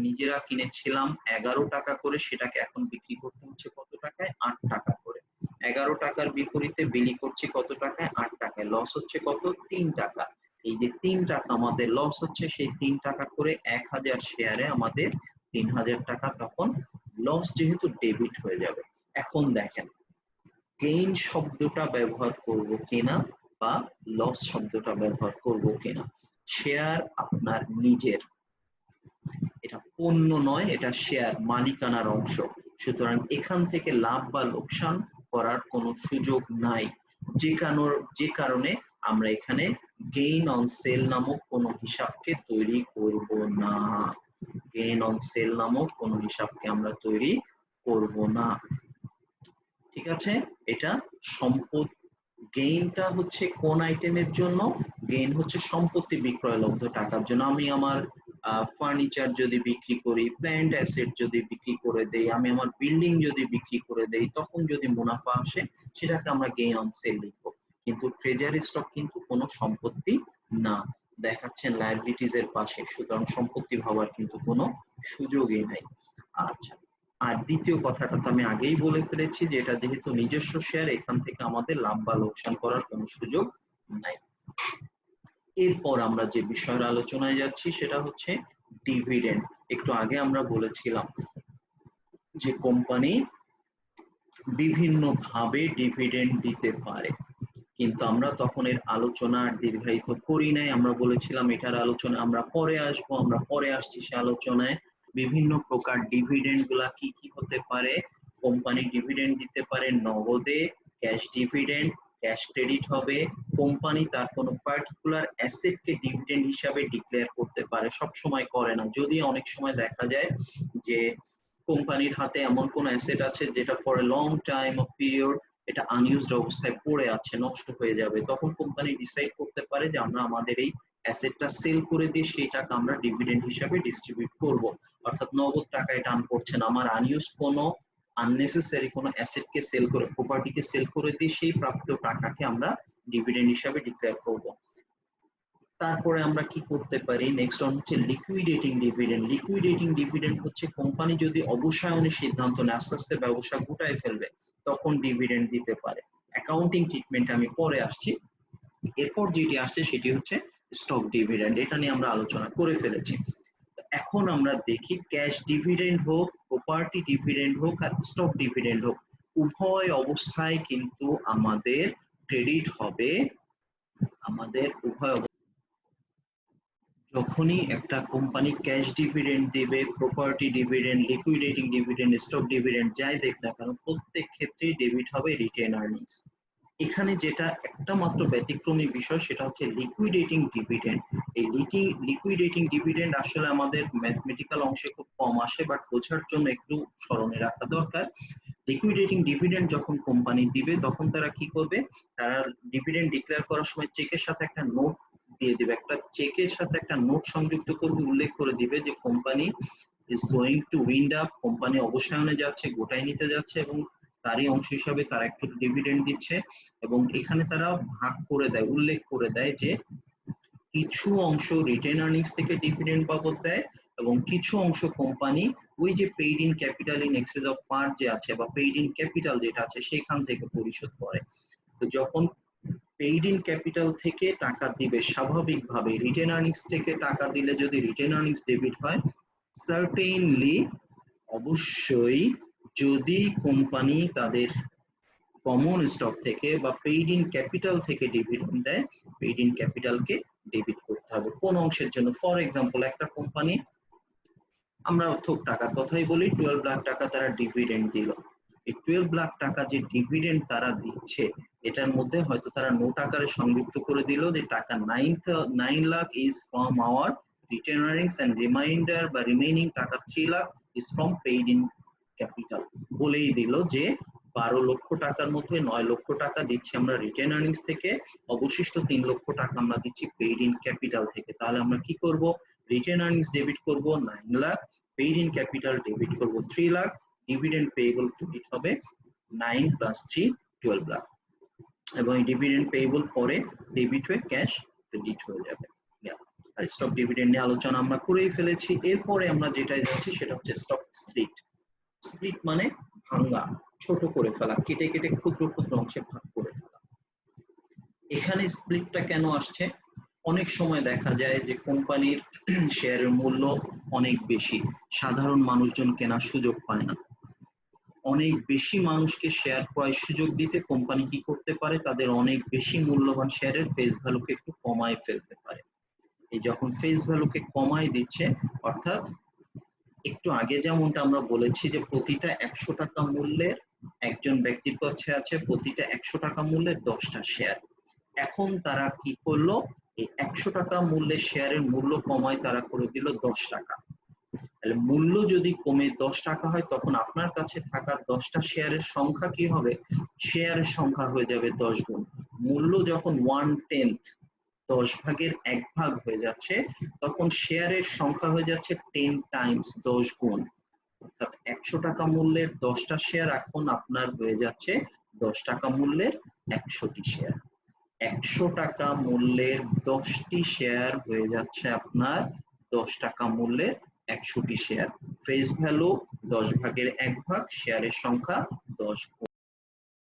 নিজেরা কিনেছিলাম 11 টাকা করে, সেটাকে এখন বিক্রি করতে হচ্ছে কত টাকায়, 8 টাকা করে। 11 টাকার বিপরীতে বিলি করছি কত টাকায়, 8 টাকায়। লস হচ্ছে কত, 3 টাকা। এই যে 3 টাকা আমাদের লস হচ্ছে, সেই 3 টাকা করে 1,000 শেয়ারে আমাদের 3,000 টাকা তখন লস যেহেতু ডেবিট হয়ে যাবে। এখন দেখেন, গেইন শব্দটা ব্যবহার করব কিনা বা লস শব্দটা ব্যবহার করব কিনা। শেয়ার আপনার নিজের, এটা পণ্য নয়, এটা শেয়ার, মালিকানার অংশ, সুতরাং এখান থেকে লাভ বা লোকসান করার কোনো সুযোগ নাই। যে কারণে আমরা এখানে গেইন অন সেল নামক কোনো হিসাবকে তৈরি করব না। গেইন অন সেল নামক কোনো হিসাবকে আমরা তৈরি করব না, ঠিক আছে। এটা সম্পদ, গেইনটা হচ্ছে কোন আইটেমের জন্য, গেইন হচ্ছে সম্পত্তি বিক্রয়লব্ধ টাকার জন্য। আমি আমার ফার্নিচার যদি বিক্রি করি, প্ল্যান্ট অ্যাসেট যদি বিক্রি করে দেই, আমি আমার বিল্ডিং যদি বিক্রি করে দেই, তখন যদি মুনাফা আসে সেটাকে আমরা গেইন অন সেল লিখবো। কিন্তু ট্রেজারি স্টক কিন্তু কোনো সম্পত্তি না, দেখাচ্ছেন লায়াবিলিটিজ এর পাশে, সুতরাং সম্পত্তি ভাবার কিন্তু কোনো সুযোগই নাই। আচ্ছা, আর দ্বিতীয় কথাটা তো আমি আগেই বলে ফেলেছি যে এটা যেহেতু নিজস্ব শেয়ার, এখান থেকে আমাদের লাভ বা লোকসান করার কোনো সুযোগ নাই। এরপর আমরা যে বিষয়ের আলোচনায় যাচ্ছি সেটা হচ্ছে ডিভিডেন্ড। একটু আগে আমরা বলেছিলাম যে কোম্পানি বিভিন্ন ভাবে ডিভিডেন্ড দিতে পারে, কিন্তু আমরা তখন এর আলোচনা দীর্ঘায়িত করি নাই। আমরা বলেছিলাম এটার আলোচনা আমরা পরে আসবো, আমরা পরে আসছি সে আলোচনায়। বিভিন্ন প্রকার ডিভিডেন্ড গুলা কি কি হতে পারে। কোম্পানি ডিভিডেন্ড দিতে পারে নগদে, ক্যাশ ডিভিডেন্ড, ক্যাশ ক্রেডিট হবে। কোম্পানি তার কোনো পার্টিকুলার অ্যাসেটকে ডিভিডেন্ড হিসাবে ডিক্লেয়ার করতে পারে, সব সময় করে না, যদি অনেক সময় দেখা যায় যে কোম্পানির হাতে এমন কোন অ্যাসেট আছে যেটা for a long time of period এটা আনইউজড অবস্থায় পড়ে আছে, নষ্ট হয়ে যাবে, তখন কোম্পানি ডিসাইড করতে পারে যে আমরা আমাদের এই অ্যাসেটটা সেল করে দিয়ে সেই টাকা আমরা ডিভিডেন্ড হিসাবে ডিস্ট্রিবিউট করব। অর্থাৎ নগদ টাকায় টান পড়ছে না, আমার আনইউজড কোনো আননেসেসারি কোনো অ্যাসেটকে সেল করে, প্রপার্টিকে সেল করে দিয়ে সেই প্রাপ্ত টাকাকে আমরা ডিভিডেন্ড হিসাবে ডিক্লেয়ার করব। তারপরে আমরা কি করতে পারি, নেক্সট অন হচ্ছে লিকুইডেটিং ডিভিডেন্ড। লিকুইডেটিং ডিভিডেন্ড হচ্ছে কোম্পানি যদি অবসায়নের সিদ্ধান্ত নেয়, আস্তে আস্তে ব্যবসা গুটায় ফেলবে, তখন ডিভিডেন্ড দিতে পারে। অ্যাকাউন্টিং ট্রিটমেন্ট আমি পরে আসছি। এরপর যেটি আসছে সেটি হচ্ছে স্টক ডিভিডেন্ড, এটা নিয়ে আমরা আলোচনা করে ফেলেছি। এখন আমরা দেখি ক্যাশ ডিভিডেন্ড হোক, প্রপার্টি ডিভিডেন্ড হোক আর স্টক ডিভিডেন্ড হোক, উভয় অবস্থায় কিন্তু আমাদের ক্রেডিট হবে। আমাদের উভয় যখনই একটা কোম্পানি ক্যাশ ডিভিডেন্ড দেবে, property dividend, liquidating dividend, stock dividend যাই দেখ না কেন, প্রত্যেক ক্ষেত্রেই ডেবিট হবে রিটেন আর্নিংস। এখানে যেটা একটা মাত্র ব্যতিক্রমী বিষয় সেটা হচ্ছে লিকুইডেটিং ডিভিডেন্ড। এই লিকুইডেটিং ডিভিডেন্ড আসলে আমাদের ম্যাথমেটিক্যাল অংশে খুব কম আসে, বাট বোঝার জন্য একটু স্মরণে রাখা দরকার। লিকুইডেটিং ডিভিডেন্ড যখন কোম্পানি দিবে তখন তারা কি করবে, তারা ডিভিডেন্ড ডিক্লেয়ার করার সময় চেকের সাথে একটা নোট দিয়ে দিবে, একটা চেকের সাথে একটা নোট সংযুক্ত করবে, উল্লেখ করে দিবে যে company is going to wind up, company অবসায়নে যাচ্ছে, গোটায় নিতে যাচ্ছে, এবং তারই অংশ হিসাবে তারা একটু ডিভিডেন্ড দিচ্ছে। এবং এখানে তারা ভাগ করে দেয়, উল্লেখ করে দেয় যে কিছু অংশ রিটেন আর্নিংস থেকে ডিভিডেন্ড বাবদ দেয় এবং কিছু অংশ কোম্পানি ওই যে paid in capital in excess of par যে আছে বা পেইড ইন ক্যাপিটাল যেটা আছে সেখান থেকে পরিশোধ করে। তো যখন পেইড ইন ক্যাপিটাল থেকে টাকা দিবে, স্বাভাবিকভাবে রিটেন আর্নিংস থেকে টাকা দিলে যদি রিটেন আর্নিংস ডেবিট হয়, সার্টেইনলি অবশ্যই যদি কোম্পানি তাদের কমন স্টক থেকে বা পেইড ইন ক্যাপিটাল থেকে ডিভিডেন্ড দেয়, পেইড ইন ক্যাপিটালকে ডেবিট করতে হবে কোন অংশের জন্য। ফর এক্সাম্পল একটা কোম্পানি, আমরা থোক টাকার কথাই বলি, 12 লাখ টাকা তারা ডিভিডেন্ড দিল। এই 12 লাখ টাকা যে ডিভিডেন্ড তারা দিচ্ছে এটার মধ্যে হয়তো তারা নোট আকারে সংযুক্ত করে দিল যে টাকা 9 lakh is from our retained earnings and remainder বা রিমেইনিং টাকা 3 lakh is from paid in capital, বলেই দিল যে 12 লক্ষ টাকার মধ্যে 9 লক্ষ টাকা দিচ্ছি আমরা রিটেন আর্নিংস থেকে, অবশিষ্ট 3 লক্ষ টাকা আমরা দিচ্ছি পেইড ইন ক্যাপিটাল থেকে। তাহলে আমরা কি করব, রিটেন আর্নিংস ডেবিট করব 9 lakh, paid in capital debit করব 3 লাখ, ডিভিডেন্ড পেয়েবল ক্রেডিট হবে 9 প্লাস 3 12 লাখ, এবং এই ডিভিডেন্ড পেয়েবল পরে ডেবিট হয়ে ক্যাশ ক্রেডিট হয়ে যাবে। আর স্টক ডিভিডেন্ড নিয়ে আলোচনা আমরা করেই ফেলেছি। এরপরে আমরা যেটা যাচ্ছি সেটা হচ্ছে স্টক স্প্লিট। স্প্লিট মানে ভাঙা, ছোট করে ফেলা, কেটে কেটে ক্ষুদ্র ক্ষুদ্র অংশে ভাগ করে ফেলা। এখানে স্প্লিটটা কেন আসছে, অনেক সময় দেখা যায় যে কোম্পানির শেয়ারের মূল্য অনেক বেশি, সাধারণ মানুষজন কেনার সুযোগ পায় না, অনেক বেশি মানুষকে শেয়ার ক্রয় সুযোগ দিতে কোম্পানি কি করতে পারে, তাদের অনেক বেশি মূল্যবান শেয়ারের ফেস ভ্যালুকে একটু কমায় ফেলতে পারে। এই যখন ফেস ভ্যালুকে কমায় দিচ্ছে, অর্থাৎ একটু আগে যেমনটা আমরা বলেছি যে প্রতিটা 100 টাকা মূল্যের একজন ব্যক্তির কাছে আছে প্রতিটা 100 টাকা মূল্যের 10টা শেয়ার, এখন তারা কি করলো, এই 100 টাকা মূল্যের শেয়ারের মূল্য কমায় তারা করে দিল 10 টাকা। তাহলে মূল্য যদি কমে 10 টাকা হয় তখন আপনার কাছে থাকা 10টা শেয়ারের সংখ্যা কি হবে, শেয়ারের সংখ্যা হয়ে যাবে 10 গুণ। মূল্য যখন 1/10 10 ভাগের 1 ভাগ হয়ে যাচ্ছে, তখন শেয়ারের সংখ্যা হয়ে যাচ্ছে 10 টাইমস, 10 গুণ। অর্থাৎ 100 টাকা মূল্যের 10টা শেয়ার এখন আপনার হয়ে যাচ্ছে 10 টাকা মূল্যের 100টি শেয়ার। 100 টাকা মূল্যের 10টি শেয়ার হয়ে যাচ্ছে আপনার 10 টাকা মূল্যের 100টি শেয়ার। ফেস ভ্যালু 10 ভাগের 1 ভাগ, শেয়ারের সংখ্যা 10 গুণ।